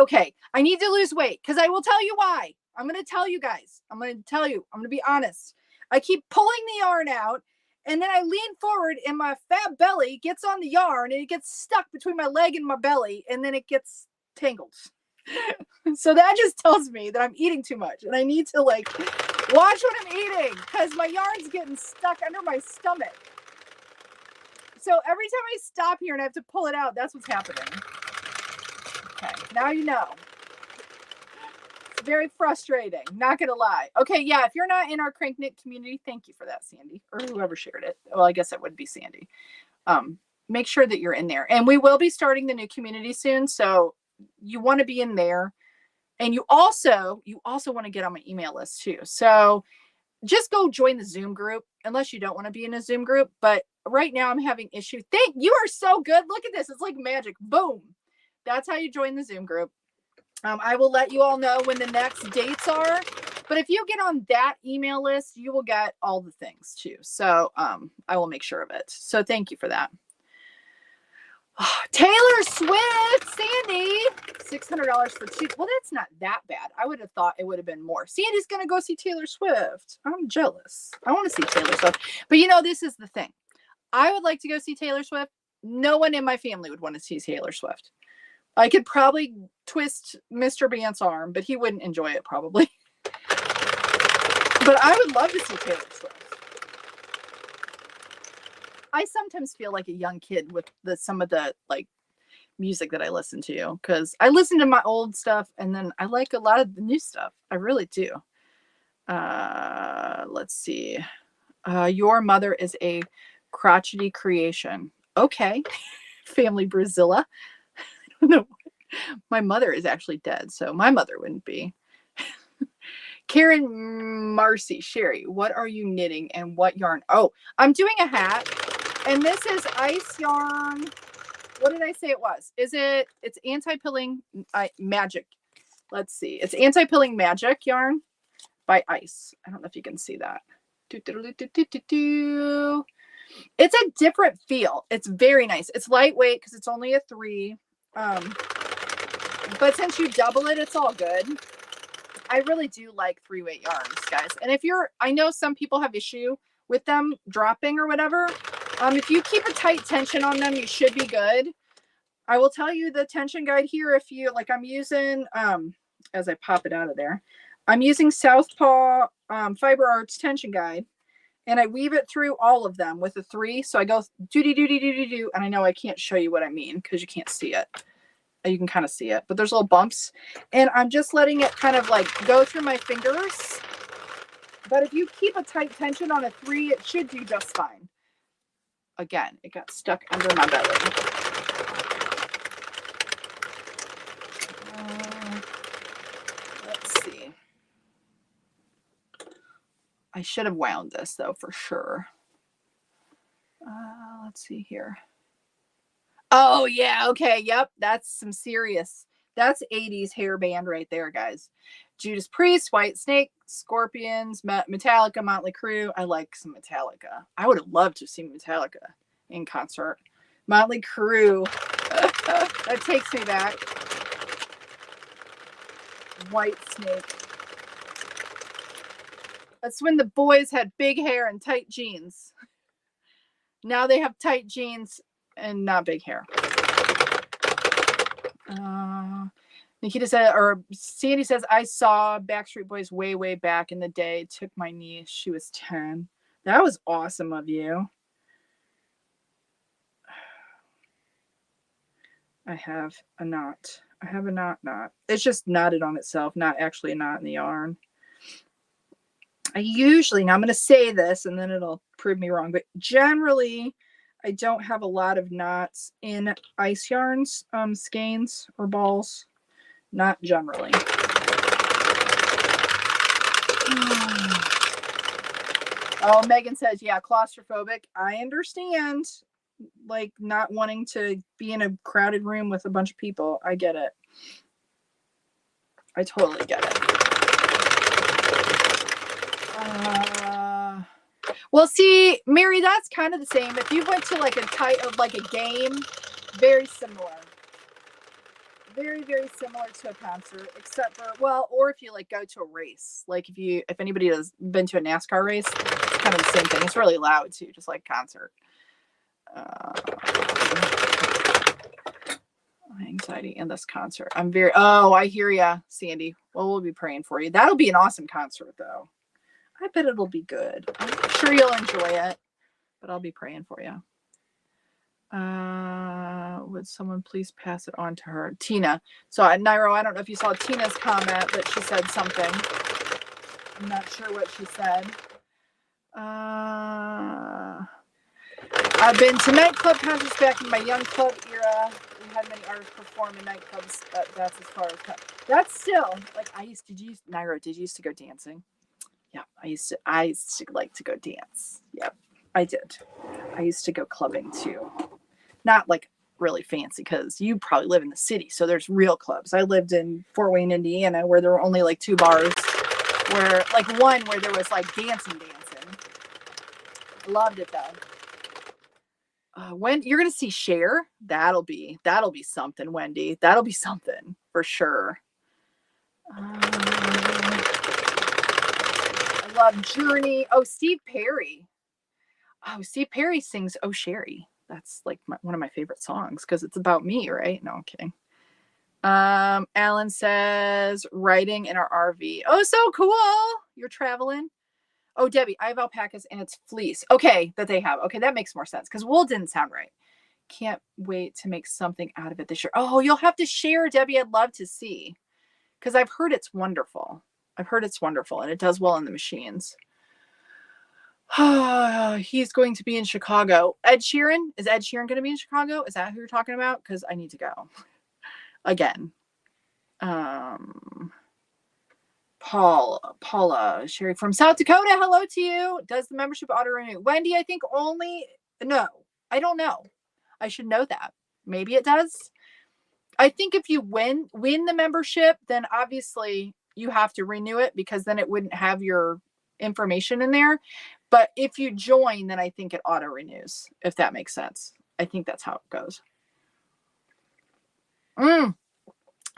okay, I need to lose weight because I will tell you why. I'm going to tell you guys. I'm going to be honest. I keep pulling the yarn out and then I lean forward and my fat belly gets on the yarn and it gets stuck between my leg and my belly and then it gets tangled. So that just tells me that I'm eating too much and I need to like watch what I'm eating because my yarn's getting stuck under my stomach. So every time I stop here and I have to pull it out, that's what's happening. Okay, now you know. It's very frustrating, not gonna lie. Okay, yeah, if you're not in our CranKnit community, thank you for that, Sandy, or whoever shared it. Well, I guess it would be Sandy. Make sure that you're in there. And we will be starting the new community soon, so you want to be in there. And you also want to get on my email list too. So just go join the Zoom group unless you don't want to be in a Zoom group. But right now I'm having issues. You are so good. Look at this. It's like magic. Boom. That's how you join the Zoom group. I will let you all know when the next dates are. But if you get on that email list, you will get all the things too. So I will make sure of it. So thank you for that. Oh, Taylor Swift, Sandy, $600 for 2. Well, that's not that bad. I would have thought it would have been more. Sandy's going to go see Taylor Swift. I'm jealous. I want to see Taylor Swift. But this is the thing. I would like to go see Taylor Swift. No one in my family would want to see Taylor Swift. I could probably twist Mr. Bant's arm, but he wouldn't enjoy it probably. But I would love to see Taylor Swift. I sometimes feel like a young kid with some of the like music that I listen to because I listen to my old stuff and then I like a lot of the new stuff. I really do. Let's see. Your mother is a crotchety creation. Okay. Family Brazilla. I don't know. My mother is actually dead, so my mother wouldn't be. Karen Marcy, Cheri, what are you knitting and what yarn? Oh, I'm doing a hat. And this is ice yarn. What did I say it was? It's anti-pilling magic. Let's see. It's anti-pilling magic yarn by Ice. I don't know if you can see that. It's a different feel. It's very nice. It's lightweight because it's only a 3. But since you double it, it's all good. I really do like 3-weight yarns, guys. And I know some people have issue with them dropping or whatever. If you keep a tight tension on them, you should be good. I will tell you the tension guide here. If you like, I'm using, as I pop it out of there, I'm using Southpaw Fiber Arts tension guide, and I weave it through all of them with a 3. So I go do, and I know I can't show you what I mean because you can't see it. You can kind of see it, but there's little bumps, and I'm just letting it kind of like go through my fingers. But if you keep a tight tension on a 3, it should do just fine. Again, it got stuck under my belly. Let's see. I should have wound this though for sure. Let's see here. Oh yeah, okay, yep, that's some serious. That's 80s hairband right there, guys. Judas Priest, White Snake, Scorpions, Metallica, Motley Crue. I like some Metallica. I would have loved to see Metallica in concert. Motley Crue. That takes me back. White Snake. That's when the boys had big hair and tight jeans. Now they have tight jeans and not big hair. Nikita said, or Sandy says, I saw Backstreet Boys way, way back in the day. It took my niece. She was 10. That was awesome of you. I have a knot. I have a knot. It's just knotted on itself, not actually a knot in the yarn. I usually, now I'm going to say this and then it'll prove me wrong, but generally I don't have a lot of knots in ice yarns, skeins or balls. Not generally. Oh, Megan says, yeah, claustrophobic. I understand. Like not wanting to be in a crowded room with a bunch of people. I get it. I totally get it. Well, see, Mary, that's kind of the same. If you went to like a game, very similar. Very, very similar to a concert, except for, well, or if you like go to a race, like if anybody has been to a NASCAR race, it's kind of the same thing. It's really loud too, just like concert. Anxiety in this concert. I hear ya, Sandy. Well, we'll be praying for you. That'll be an awesome concert though. I bet it'll be good. I'm sure you'll enjoy it, but I'll be praying for you. Would someone please pass it on to her? Tina. So Nairo, I don't know if you saw Tina's comment, but she said something. I'm not sure what she said. I've been to nightclub concerts back in my young club era. We had many artists perform in nightclubs. That's as far as that's still like Nairo, did you used to go dancing? Yeah, I used to like to go dance. Yep, I did. I used to go clubbing too. Not like really fancy because you probably live in the city, so there's real clubs. I lived in Fort Wayne, Indiana, where there were only like 2 bars, where like one where there was like dancing. I loved it though. When you're gonna see Cher, that'll be something, Wendy. That'll be something for sure. I love Journey. Oh, Steve Perry. Oh, Steve Perry sings "Oh Cheri." That's like one of my favorite songs because it's about me, right? No, I'm kidding. Alan says riding in our RV. Oh, so cool. You're traveling. Oh, Debbie, I have alpacas and it's fleece. Okay, that they have. Okay, that makes more sense because wool didn't sound right. Can't wait to make something out of it this year. Oh, you'll have to share, Debbie. I'd love to see because I've heard it's wonderful. And it does well in the machines. He's going to be in Chicago. Ed Sheeran? Is Ed Sheeran going to be in Chicago? Is that who you're talking about? Because I need to go. Again. Paula, Cheri from South Dakota. Hello to you. Does the membership auto renew? Wendy, I think no. I don't know. I should know that. Maybe it does. I think if you win the membership, then obviously you have to renew it because then it wouldn't have your information in there. But if you join, then I think it auto renews, if that makes sense. I think that's how it goes.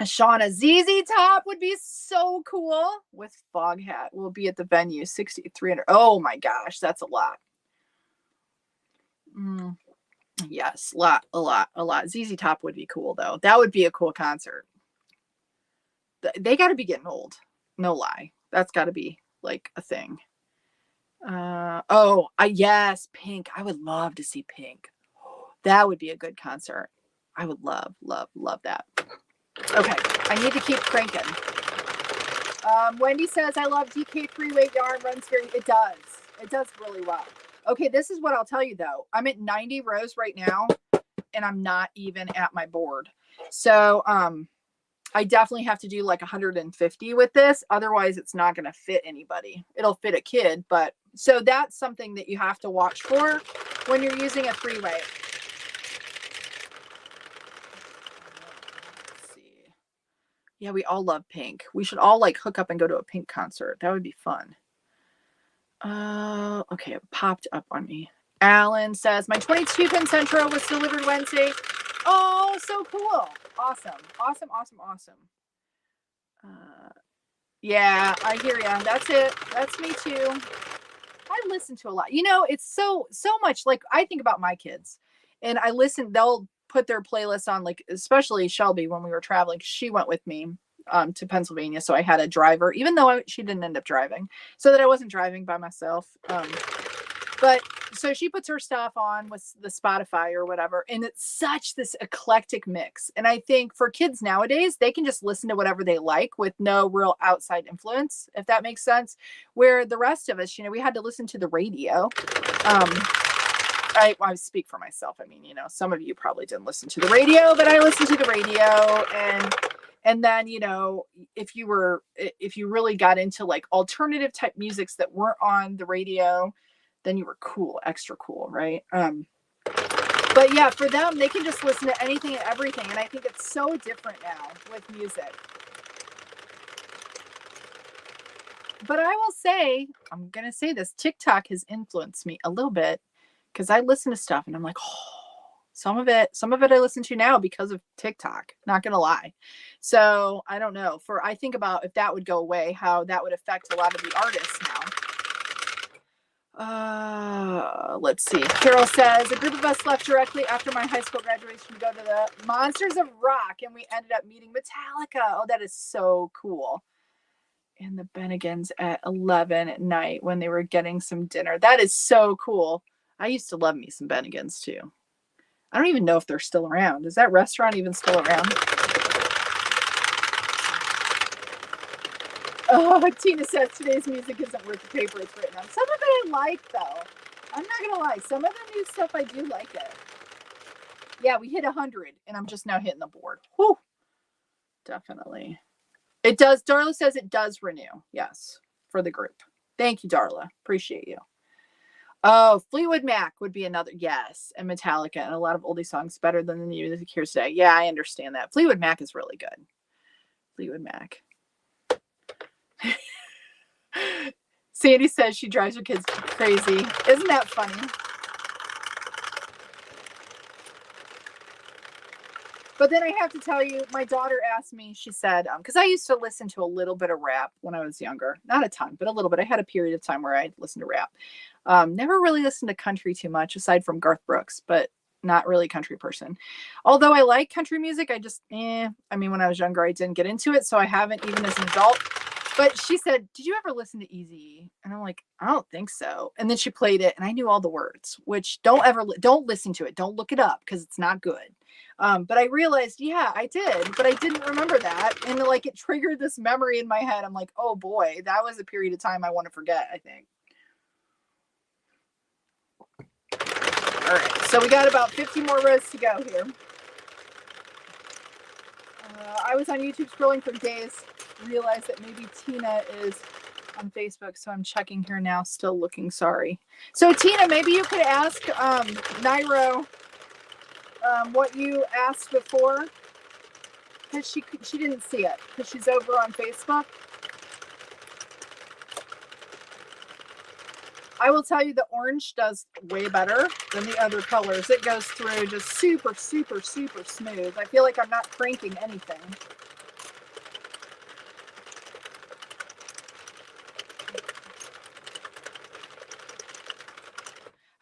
Shauna, ZZ Top would be so cool with fog hat. We'll be at the venue, 6,300. Oh my gosh, that's a lot. Yes, a lot. ZZ Top would be cool though. That would be a cool concert. They got to be getting old. No lie. That's got to be like a thing. Yes, Pink. I would love to see Pink. That would be a good concert. I would love that. Okay, I need to keep cranking. Wendy says, I love DK 3-weight yarn, runs it does really well. Okay, this is what I'll tell you though. I'm at 90 rows right now and I'm not even at my board. So I definitely have to do like 150 with this. Otherwise it's not going to fit anybody. It'll fit a kid, but so that's something that you have to watch for when you're using a 3-weight. Yeah, we all love Pink. We should all like hook up and go to a Pink concert. That would be fun. Okay, it popped up on me. Alan says, my 22-pin Centro was delivered Wednesday. Oh, so cool. Awesome. Yeah, I hear ya. That's it. That's me too. I listen to a lot. You know, it's so much like I think about my kids And I listened, they'll put their playlist on, like, especially Shelby when we were traveling. She went with me to Pennsylvania. So I had a driver, even though she didn't end up driving, so that I wasn't driving by myself. But so she puts her stuff on with the Spotify or whatever, and it's such this eclectic mix. And I think for kids nowadays, they can just listen to whatever they like with no real outside influence, if that makes sense. Where the rest of us, we had to listen to the radio. I speak for myself. I mean, some of you probably didn't listen to the radio, but I listened to the radio. And then, if you really got into like alternative type musics that weren't on the radio, then you were cool, extra cool, right? But yeah, for them, they can just listen to anything and everything. And I think it's so different now with music. But I will say, I'm going to say this, TikTok has influenced me a little bit, because I listen to stuff and I'm like, some of it I listen to now because of TikTok, not going to lie. So I don't know, I think about if that would go away, how that would affect a lot of the artists now. Let's see. Carol says, a group of us left directly after my high school graduation to go to the Monsters of Rock, and we ended up meeting Metallica. Oh, that is so cool. And the Bennigans at 11 at night when they were getting some dinner. That is so cool. I used to love me some Bennigans too. I don't even know if they're still around. Is that restaurant even still around? Oh, Tina says today's music isn't worth the paper it's written on. Some of it I like, though. I'm not going to lie. Some of the new stuff, I do like it. Yeah, we hit 100, and I'm just now hitting the board. Whew. Definitely. It does. Darla says it does renew. Yes, for the group. Thank you, Darla. Appreciate you. Oh, Fleetwood Mac would be another. Yes, and Metallica, and a lot of oldie songs better than the new music here today. Yeah, I understand that. Fleetwood Mac is really good. Fleetwood Mac. Sandy says she drives her kids crazy. Isn't that funny? But then I have to tell you, my daughter asked me, she said, because I used to listen to a little bit of rap when I was younger. Not a ton, but a little bit. I had a period of time where I listened to rap. Never really listened to country too much, aside from Garth Brooks, but not really a country person. Although I like country music, I just, I mean, when I was younger, I didn't get into it, so I haven't even as an adult. But she said, did you ever listen to Eazy? And I'm like, I don't think so. And then she played it, and I knew all the words, which don't listen to it. Don't look it up, because it's not good. But I realized, yeah, I did, but I didn't remember that. And like, it triggered this memory in my head. I'm like, oh boy, that was a period of time I want to forget, I think. All right, so we got about 50 more rows to go here. I was on YouTube scrolling for days, realized that maybe Tina is on Facebook, so I'm checking here now, still looking, sorry. So Tina, maybe you could ask Nairo what you asked before, because she didn't see it, because she's over on Facebook. I will tell you, the orange does way better than the other colors. It goes through just super, super, super smooth. I feel like I'm not cranking anything.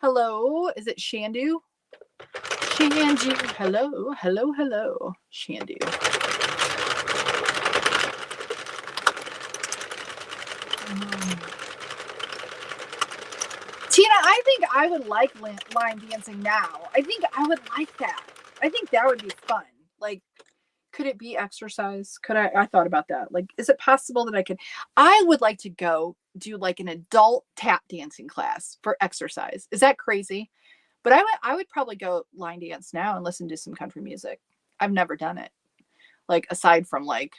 Hello, is it Shandu? Shandu, hello, hello, hello, Shandu. Tina, I think I would like line dancing now. I think I would like that. I think that would be fun. Like, could it be exercise? I thought about that. Like, is it possible that I would like to go do like an adult tap dancing class for exercise. Is that crazy? But I would probably go line dance now and listen to some country music. I've never done it. Like, aside from like,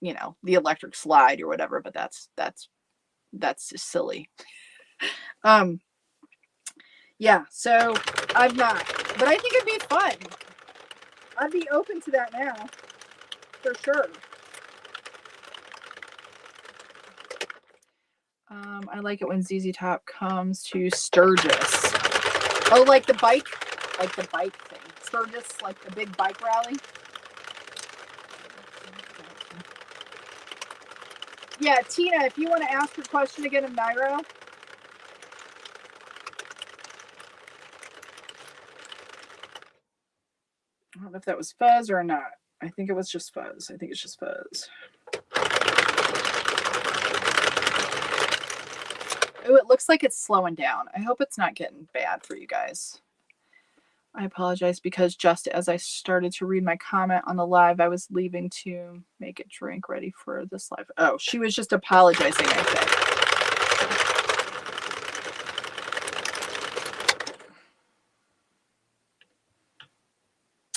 the electric slide or whatever, but that's just silly. Yeah, so I've not, but I think it'd be fun. I'd be open to that now, for sure. I like it when ZZ Top comes to Sturgis. Oh, like the bike thing. Sturgis, like the big bike rally. Yeah, Tina, if you want to ask your question again of Nairo. if that was fuzz or not. I think it was just fuzz. I think it's just fuzz. Oh, it looks like it's slowing down. I hope it's not getting bad for you guys. I apologize because just as I started to read my comment on the live, I was leaving to make a drink ready for this live. Oh, she was just apologizing, I think.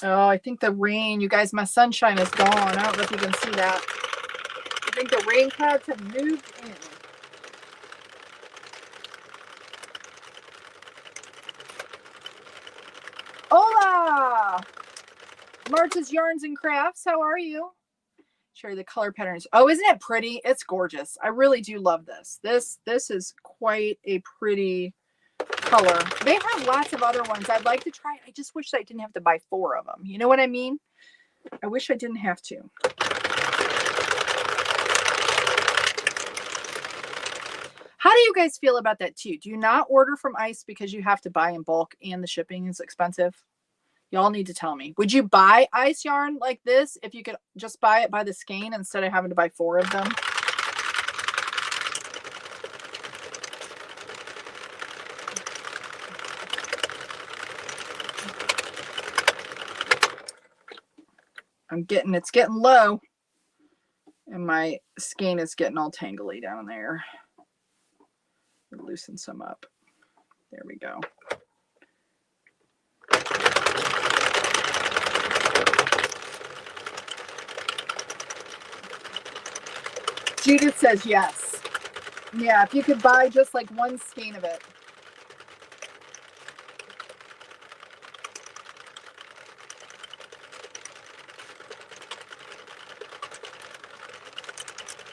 Oh, I think the rain, you guys, my sunshine is gone. I don't know if you can see that. I think the rain clouds have moved in. Hola! Marta's Yarns and Crafts, how are you? Cheri, the color patterns. Oh, isn't it pretty? It's gorgeous. I really do love this. This is quite a pretty color. They have lots of other ones I'd like to try. I just wish I didn't have to buy 4 of them. You know what I mean? I wish I didn't have to. How do you guys feel about that too? Do you not order from Ice because you have to buy in bulk and the shipping is expensive? Y'all need to tell me. Would you buy Ice yarn like this if you could just buy it by the skein instead of having to buy 4 of them? It's getting low. And my skein is getting all tangly down there. Loosen some up. There we go. Judith says yes. Yeah, if you could buy just like 1 skein of it.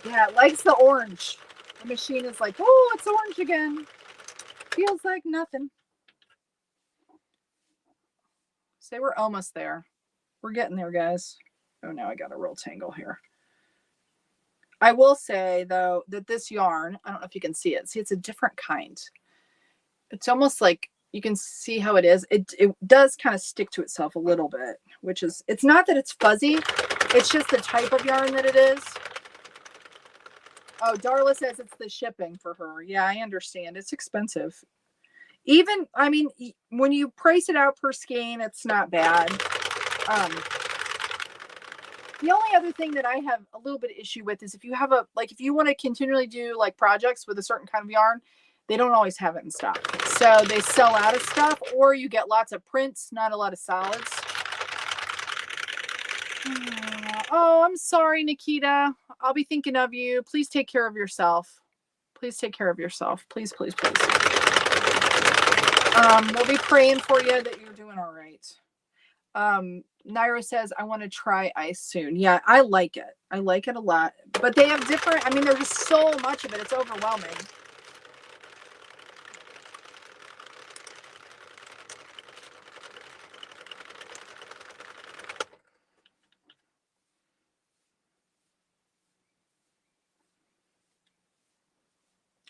Yeah, it likes the orange. The machine is like, oh, it's orange again. Feels like nothing. Say we're almost there. We're getting there, guys. Oh, now I got a real tangle here. I will say, though, that this yarn, I don't know if you can see it. See, it's a different kind. It's almost like you can see how it is. It does kind of stick to itself a little bit, which is, it's not that it's fuzzy. It's just the type of yarn that it is. Oh, Darla says it's the shipping for her. Yeah, I understand. It's expensive. Even, I mean, when you price it out per skein, it's not bad. The only other thing that I have a little bit of issue with is if you have if you want to continually do like projects with a certain kind of yarn, they don't always have it in stock. So they sell out of stuff, or you get lots of prints, not a lot of solids. Oh, I'm sorry, Nikita. I'll be thinking of you. Please take care of yourself. Please take care of yourself. Please, please, please. We'll be praying for you that you're doing all right. Naira says, I want to try Ice soon. Yeah, I like it. I like it a lot. But they have different, I mean, there's just so much of it. It's overwhelming.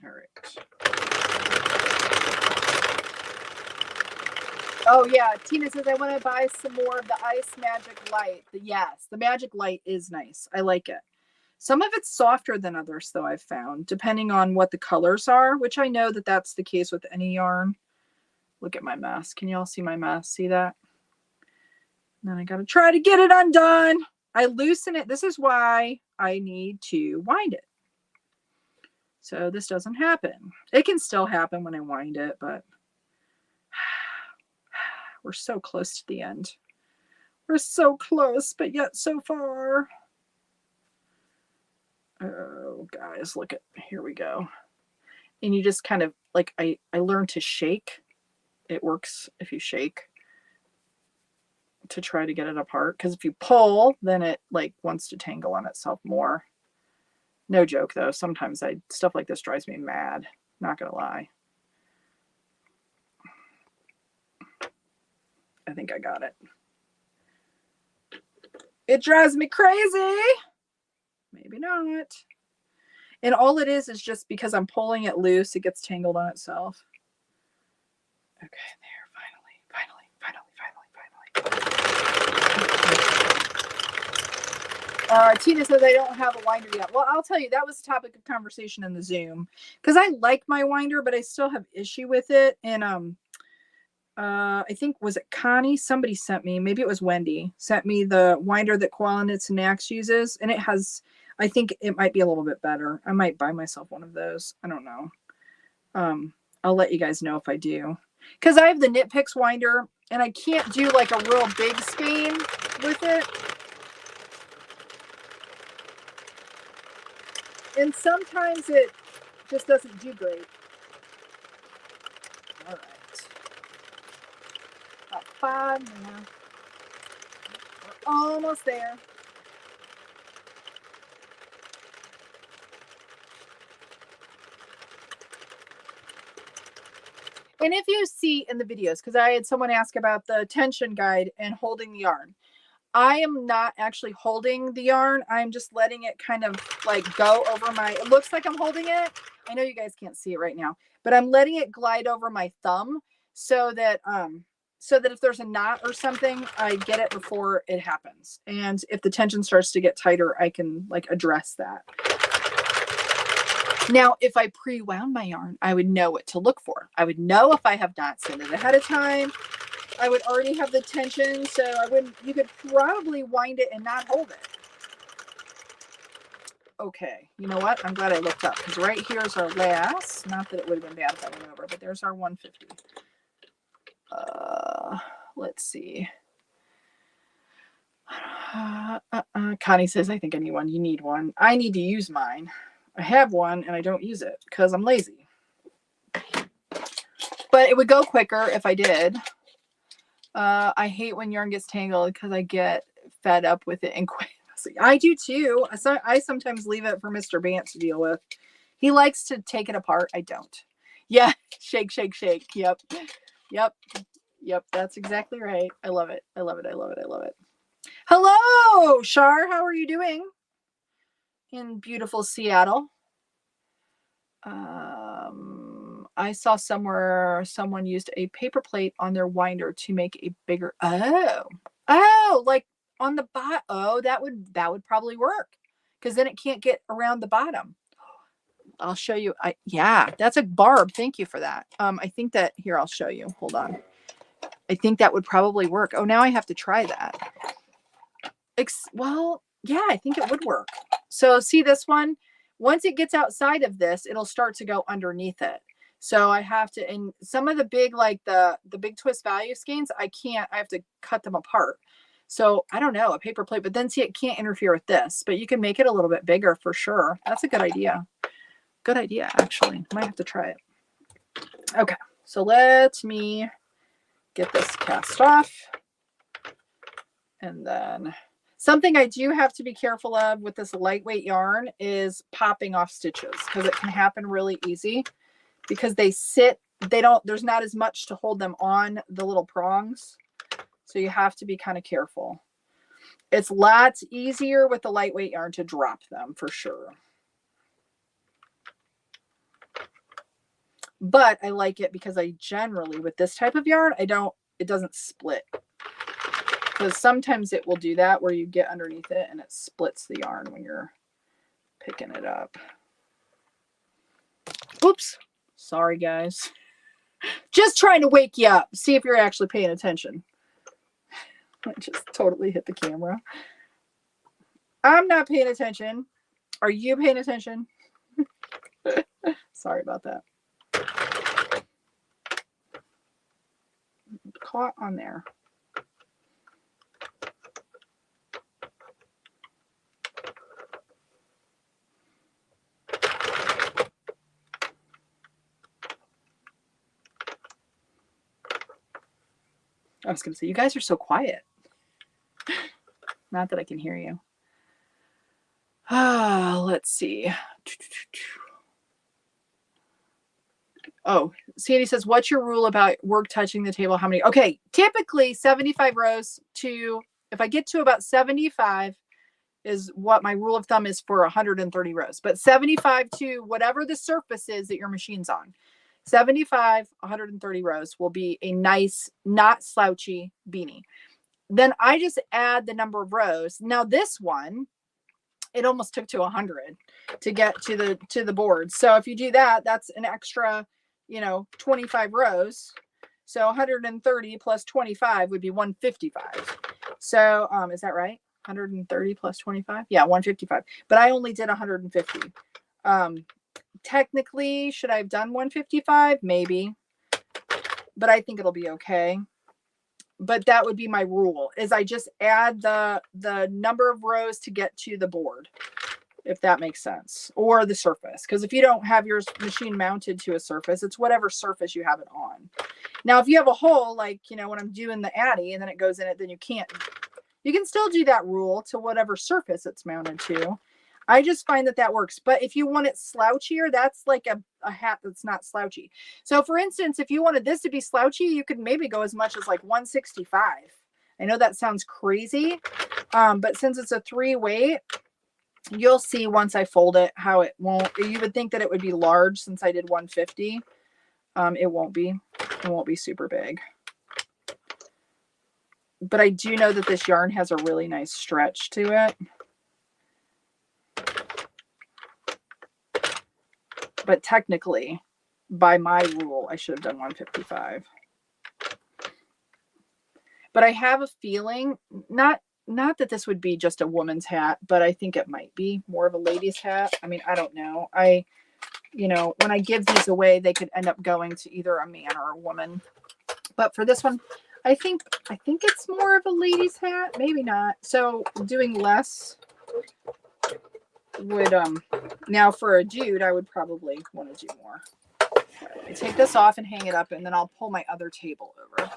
All right. Oh, yeah. Tina says, I want to buy some more of the Ice Magic Light. Yes, the Magic Light is nice. I like it. Some of it's softer than others, though, I've found, depending on what the colors are, which I know that that's the case with any yarn. Look at my mess. Can you all see my mess? See that? And then I got to try to get it undone. I loosen it. This is why I need to wind it. So this doesn't happen. It can still happen when I wind it, but we're so close to the end. We're so close, but yet so far. Oh, guys, look at, here we go. And you just kind of, like, I learned to shake. It works if you shake to try to get it apart. Because if you pull, then it, like, wants to tangle on itself more. No joke, though. Sometimes stuff like this drives me mad. Not going to lie. I think I got it. It drives me crazy. Maybe not. And all it is just because I'm pulling it loose, it gets tangled on itself. Okay, there, finally. Tina says I don't have a winder yet. Well, I'll tell you, that was the topic of conversation in the Zoom because I like my winder, but I still have issue with it. And I think, was it Connie? Somebody sent me, maybe it was Wendy, sent me the winder that Koala Knits and Knacks uses. And it has, I think it might be a little bit better. I might buy myself one of those. I don't know. I'll let you guys know if I do. Because I have the Knit Picks winder and I can't do like a real big skein with it. And sometimes it just doesn't do great. All right. About 5 more. We're almost there. And if you see in the videos, because I had someone ask about the tension guide and holding the yarn, I am not actually holding the yarn. I'm just letting it kind of like go over my, it looks like I'm holding it. I know you guys can't see it right now, but I'm letting it glide over my thumb so that if there's a knot or something, I get it before it happens. And if the tension starts to get tighter, I can like address that. Now, if I pre-wound my yarn, I would know what to look for. I would know if I have knots in it ahead of time. I would already have the tension, so I wouldn't, you could probably wind it and not hold it. Okay, you know what? I'm glad I looked up because right here is our last. Not that it would have been bad if I went over, but there's our 150. Let's see. Connie says, I think I need one. You need one. I need to use mine. I have one and I don't use it because I'm lazy. But it would go quicker if I did. I hate when yarn gets tangled because I get fed up with it and quit. I do too. I sometimes leave it for Mr. Bant to deal with. He likes to take it apart. I don't. Yeah. Shake, shake, shake. Yep. Yep. Yep. That's exactly right. I love it. I love it. I love it. I love it. Hello, Shar. How are you doing in beautiful Seattle? I saw somewhere someone used a paper plate on their winder to make a bigger. Oh, like on the bottom. Oh, that would probably work because then it can't get around the bottom. I'll show you. Yeah, that's a Barb. Thank you for that. I think that here, I'll show you. Hold on. I think that would probably work. Oh, now I have to try that. Well, yeah, I think it would work. So see this one? Once it gets outside of this, it'll start to go underneath it. So I have to, and some of the big, like the big twist value skeins, I have to cut them apart. So I don't know, a paper plate, but then see, it can't interfere with this, but you can make it a little bit bigger for sure. That's a good idea. Good idea, actually. Might have to try it. Okay, so let me get this cast off. And then something I do have to be careful of with this lightweight yarn is popping off stitches because it can happen really easy because there's not as much to hold them on the little prongs. So you have to be kind of careful. It's lots easier with the lightweight yarn to drop them for sure. But I like it because I generally, with this type of yarn, it doesn't split. Because sometimes it will do that where you get underneath it and it splits the yarn when you're picking it up. Oops. Sorry, guys. Just trying to wake you up. See if you're actually paying attention. I just totally hit the camera. I'm not paying attention. Are you paying attention? Sorry about that. Caught on there. I was going to say, you guys are so quiet. Not that I can hear you. Let's see. Oh, Sandy says, what's your rule about work touching the table? How many? Okay, typically 75 rows to, if I get to about 75 is what my rule of thumb is for 130 rows. But 75 to whatever the surface is that your machine's on. 75, 130 rows will be a nice, not slouchy beanie. Then I just add the number of rows. Now this one, it almost took to 100 to get to the board. So if you do that, that's an extra, 25 rows. So 130 plus 25 would be 155. So is that right? 130 plus 25? Yeah, 155. But I only did 150. Technically, should I have done 155? Maybe. But I think it'll be okay. But that would be my rule, is I just add the number of rows to get to the board, if that makes sense, or the surface. Because if you don't have your machine mounted to a surface, it's whatever surface you have it on. Now, if you have a hole, like, when I'm doing the Addy and then it goes in it, then you can still do that rule to whatever surface it's mounted to. I just find that works. But if you want it slouchier, that's like a hat that's not slouchy. So for instance, if you wanted this to be slouchy, you could maybe go as much as like 165. I know that sounds crazy, but since it's a 3-weight, you'll see once I fold it how it won't. You would think that it would be large since I did 150. It won't be. It won't be super big. But I do know that this yarn has a really nice stretch to it. But technically, by my rule, I should have done 155. But I have a feeling, not that this would be just a woman's hat, but I think it might be more of a lady's hat. I mean, I don't know. When I give these away, they could end up going to either a man or a woman. But for this one, I think it's more of a lady's hat. Maybe not. So doing less would, now for a dude, I would probably want to do more. I take this off and hang it up, and then I'll pull my other table over.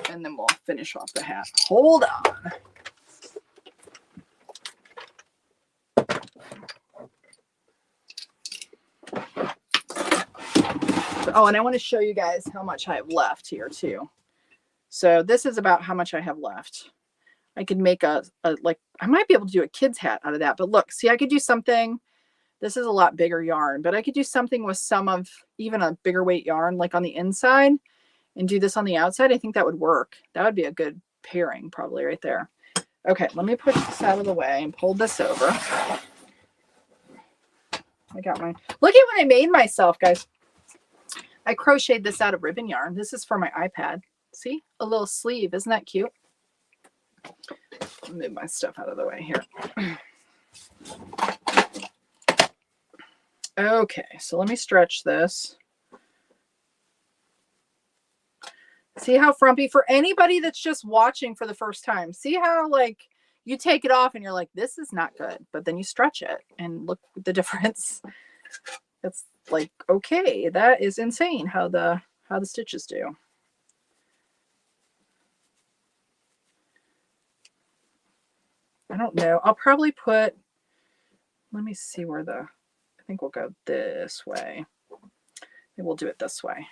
And then we'll finish off the hat. Hold on. Oh, and I want to show you guys how much I have left here too. So this is about how much I have left. I could make a I might be able to do a kid's hat out of that. But look, see, I could do something. This is a lot bigger yarn, but I could do something with some of even a bigger weight yarn, like on the inside, and do this on the outside. I think that would work. That would be a good pairing probably right there. Okay, let me push this out of the way and pull this over. I got mine. Look at what I made myself, guys. I crocheted this out of ribbon yarn. This is for my iPad. See? A little sleeve. Isn't that cute? I'll move my stuff out of the way here. Okay, so let me stretch this. See how frumpy? For anybody that's just watching for the first time, see how like you take it off and you're like, this is not good. But then you stretch it and look at the difference. It's like, okay, that is insane how the stitches do. I don't know. I'll probably put, let me see where I think we'll go this way. Maybe we'll do it this way.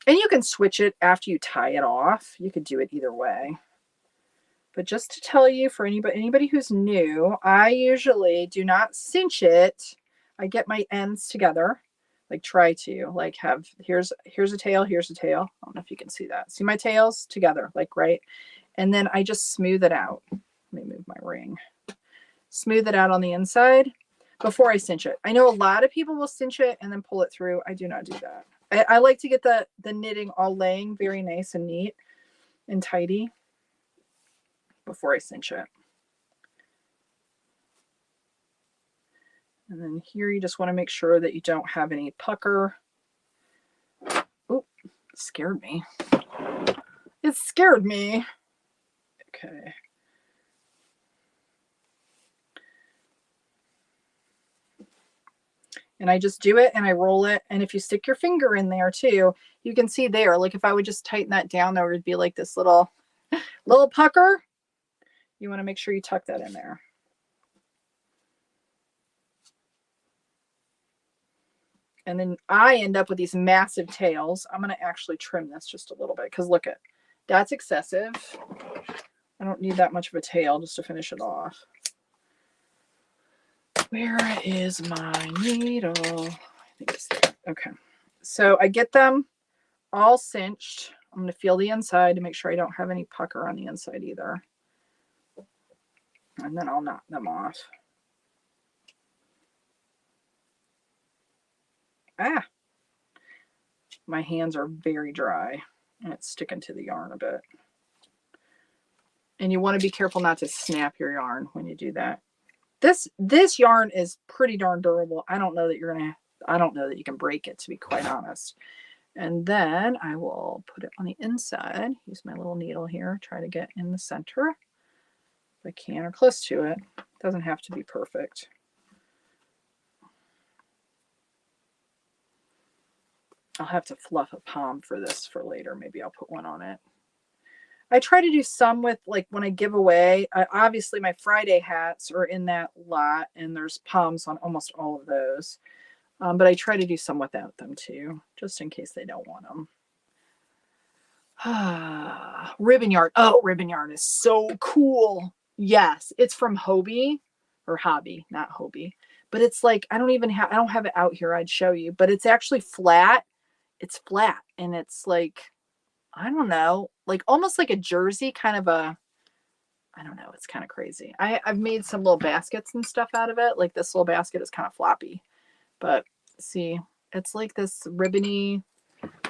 And you can switch it after you tie it off. You could do it either way. But just to tell you, for anybody who's new, I usually do not cinch it. I get my ends together, like try to, like have, here's a tail, here's a tail. I don't know if you can see that. See my tails together, like right. And then I just smooth it out. Let me move my ring. Smooth it out on the inside before I cinch it. I know a lot of people will cinch it and then pull it through. I do not do that. I like to get the knitting all laying very nice and neat and tidy before I cinch it. And then here you just want to make sure that you don't have any pucker. Oh, scared me. It scared me. Okay. And I just do it and I roll it. And if you stick your finger in there too, you can see there, like if I would just tighten that down, there would be like this little pucker. You want to make sure you tuck that in there. And then I end up with these massive tails. I'm going to actually trim this just a little bit because look at, that's excessive. I don't need that much of a tail just to finish it off. Where is my needle? I think it's there. Okay. So I get them all cinched I'm going to feel the inside to make sure I don't have any pucker on the inside either. And then I'll knock them off. Ah, my hands are very dry and it's sticking to the yarn a bit. And you want to be careful not to snap your yarn when you do that. This yarn is pretty darn durable. I don't know that you can break it, to be quite honest. And then I will put it on the inside. Use my little needle here, try to get in the center if I can, or close to it. Doesn't have to be perfect. I'll have to fluff a palm for this for later. Maybe I'll put one on it. I try to do some with, like, when I give away, obviously my Friday hats are in that lot and there's palms on almost all of those. But I try to do some without them too, just in case they don't want them. Ribbon yarn. Oh, ribbon yarn is so cool. Yes, it's from Hobby, or Hobby, not Hobby. But it's like, I don't have it out here. I'd show you, but it's actually flat. It's flat and it's like, I don't know, like almost like a jersey, kind of a, I don't know. It's kind of crazy. I've made some little baskets and stuff out of it. Like this little basket is kind of floppy, but see, it's like this ribbony,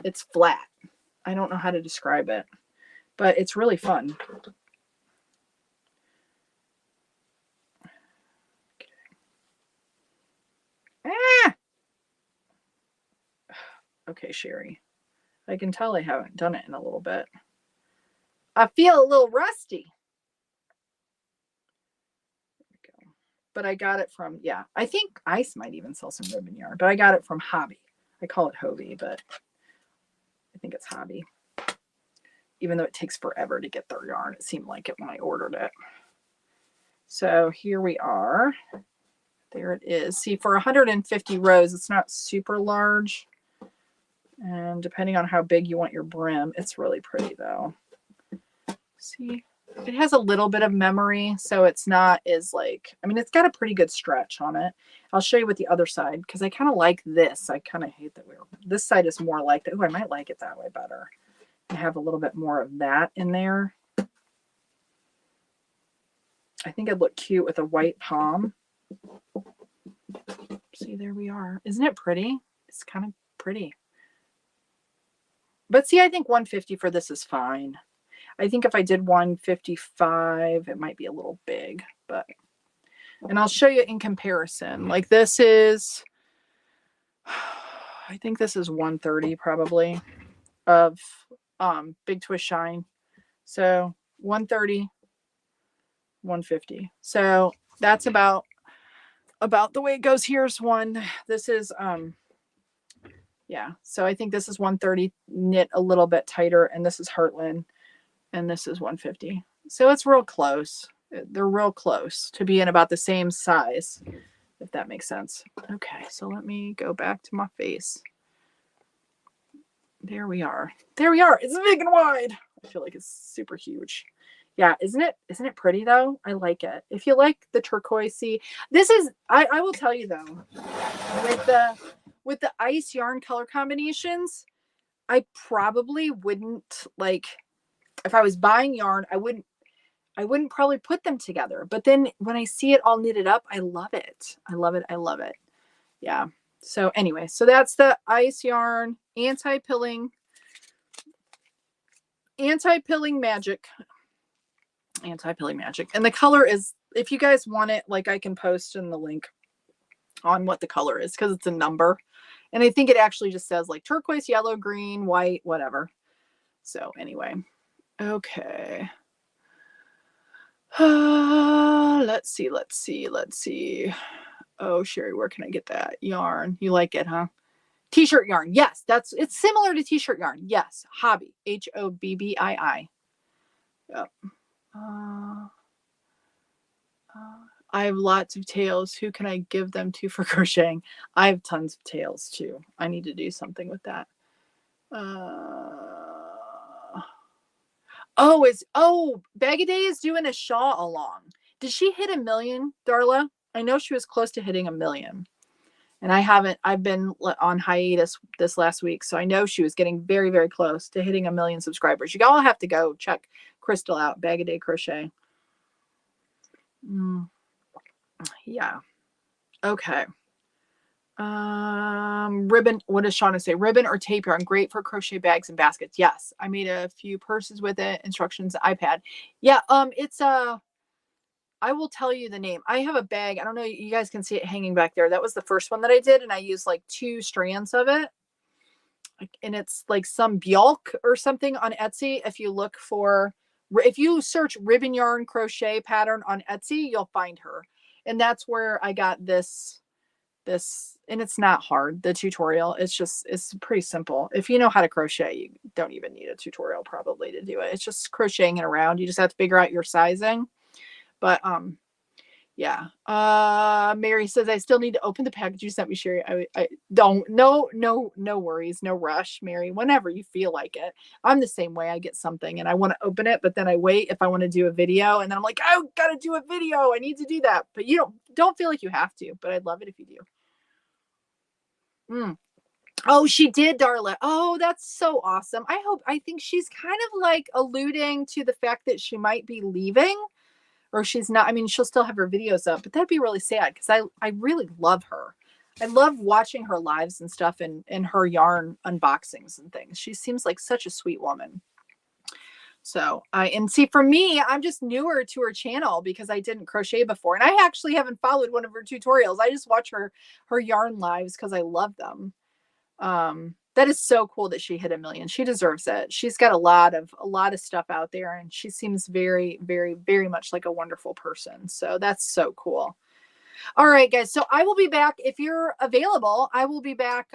it's flat. I don't know how to describe it, but it's really fun. Okay. Ah! Okay, Cheri. I can tell I haven't done it in a little bit. I feel a little rusty. There we go. But I got it from, yeah, I think Ice might even sell some ribbon yarn, but I got it from Hobby. I call it Hobby, but I think it's Hobby. Even though it takes forever to get their yarn, it seemed like it when I ordered it. So here we are. There it is. See, for 150 rows, it's not super large. And depending on how big you want your brim, it's really pretty though. See, it has a little bit of memory, so it's not as like, I mean, it's got a pretty good stretch on it. I'll show you with the other side because I kind of like this. I kind of hate that this side is more like that. Oh, I might like it that way better. I have a little bit more of that in there. I think it'd look cute with a white palm. See, there we are. Isn't it pretty? It's kind of pretty. But see, I think 150 for this is fine. I think if I did 155, it might be a little big, but, and I'll show you in comparison. Like this is, I think this is 130 probably of Big Twist Shine. So 130, 150. So that's about the way it goes. Here's one. This is, yeah. So I think this is 130 knit a little bit tighter, and this is Heartland, and this is 150. So it's real close. They're real close to being about the same size, if that makes sense. Okay, so let me go back to my face. There we are. There we are. It's big and wide. I feel like it's super huge. Yeah, isn't it pretty though? I like it. If you like the turquoisey, this is, I will tell you though, with the ice yarn color combinations, I probably wouldn't, like, if I was buying yarn, I wouldn't probably put them together. But then when I see it all knitted up, I love it. I love it. I love it. Yeah. So anyway, so that's the ice yarn anti-pilling magic. Anti-pilling magic. And the color is, if you guys want it, like I can post in the link on what the color is because it's a number. And I think it actually just says like turquoise, yellow, green, white, whatever. So anyway, okay. Let's see. Oh, Cheri, where can I get that yarn? You like it, huh? T-shirt yarn. Yes, it's similar to t-shirt yarn. Yes, Hobby. Hobbii. Yep. I have lots of tails. Who can I give them to for crocheting? I have tons of tails too. I need to do something with that. Bag a Day is doing a shawl along. Did she hit 1 million, Darla? I know she was close to hitting 1 million. And I've been on hiatus this last week. So I know she was getting very, very close to hitting 1 million subscribers. You all have to go check Crystal out, Bag a Day Crochet. Yeah. Okay. Ribbon. What does Shauna say? Ribbon or tape yarn, great for crochet bags and baskets. Yes, I made a few purses with it. Instructions, iPad. Yeah. It's I will tell you the name. I have a bag. I don't know. You guys can see it hanging back there. That was the first one that I did, and I used like 2 strands of it. And it's like some Bjork or something on Etsy. If you search ribbon yarn crochet pattern on Etsy, you'll find her. And that's where I got this, and it's not hard, the tutorial. It's pretty simple. If you know how to crochet, you don't even need a tutorial probably to do it. It's just crocheting it around. You just have to figure out your sizing. But yeah. Mary says, I still need to open the package you sent me, Cheri. I don't, no worries, no rush, Mary, whenever you feel like it. I'm the same way. I get something and I want to open it, but then I wait if I want to do a video, and then I'm like, I gotta do a video. I need to do that. But you don't feel like you have to, but I'd love it if you do. Oh, she did, Darla. Oh, that's so awesome. I think she's kind of like alluding to the fact that she might be leaving. Or she's not. I mean, she'll still have her videos up, but that'd be really sad because I really love her. I love watching her lives and stuff, and her yarn unboxings and things. She seems like such a sweet woman. So and see, for me, I'm just newer to her channel because I didn't crochet before, and I actually haven't followed one of her tutorials. I just watch her yarn lives because I love them. That is so cool that she hit 1 million. She deserves it. She's got a lot of stuff out there, and she seems very, very, very much like a wonderful person. So that's so cool. All right, guys. So I will be back if you're available. I will be back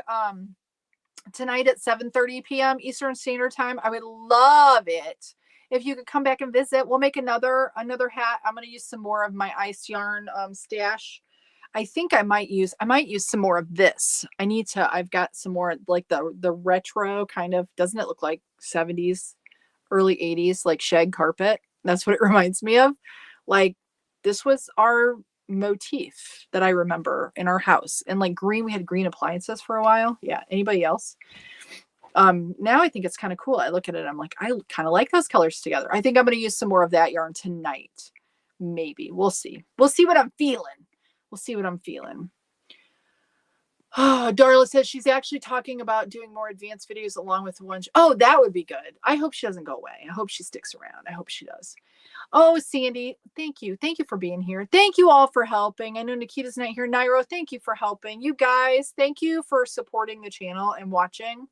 tonight at 7:30 p.m. Eastern Standard Time. I would love it if you could come back and visit. We'll make another hat. I'm going to use some more of my ice yarn stash. I think I might use some more of this. I've got some more like the retro kind of, doesn't it look like 70s, early 80s, like shag carpet? That's what it reminds me of. Like this was our motif that I remember in our house. And like green, we had green appliances for a while. Yeah. Anybody else? Now I think it's kind of cool. I look at it, I'm like, I kind of like those colors together. I think I'm going to use some more of that yarn tonight. Maybe. We'll see. We'll see what I'm feeling. We'll see what I'm feeling. Oh, Darla says she's actually talking about doing more advanced videos along with the ones. Oh, that would be good. I hope she doesn't go away. I hope she sticks around. I hope she does. Oh, Sandy, thank you. Thank you for being here. Thank you all for helping. I know Nikita's not here. Nairo, thank you for helping. You guys, thank you for supporting the channel and watching.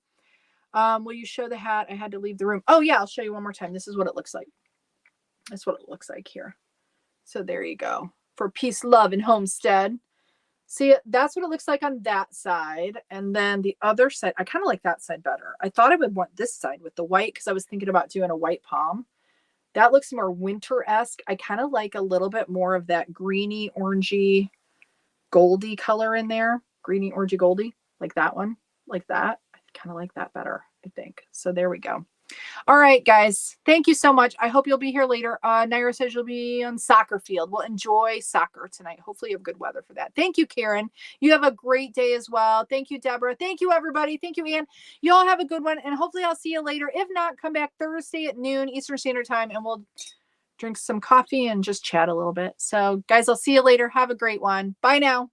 Will you show the hat? I had to leave the room. Oh, yeah, I'll show you one more time. This is what it looks like. That's what it looks like here. So there you go. For peace, love, and homestead. See, that's what it looks like on that side. And then the other side, I kind of like that side better. I thought I would want this side with the white because I was thinking about doing a white palm. That looks more winter-esque. I kind of like a little bit more of that greeny, orangey, goldy color in there. Greeny, orangey, goldy, like that one, like that. I kind of like that better, I think. So there we go. All right, guys. Thank you so much. I hope you'll be here later. Naira says you'll be on soccer field. We'll enjoy soccer tonight. Hopefully you have good weather for that. Thank you, Karen. You have a great day as well. Thank you, Deborah. Thank you, everybody. Thank you, Ann. You all have a good one, and hopefully I'll see you later. If not, come back Thursday at noon Eastern Standard Time, and we'll drink some coffee and just chat a little bit. So, guys, I'll see you later. Have a great one. Bye now.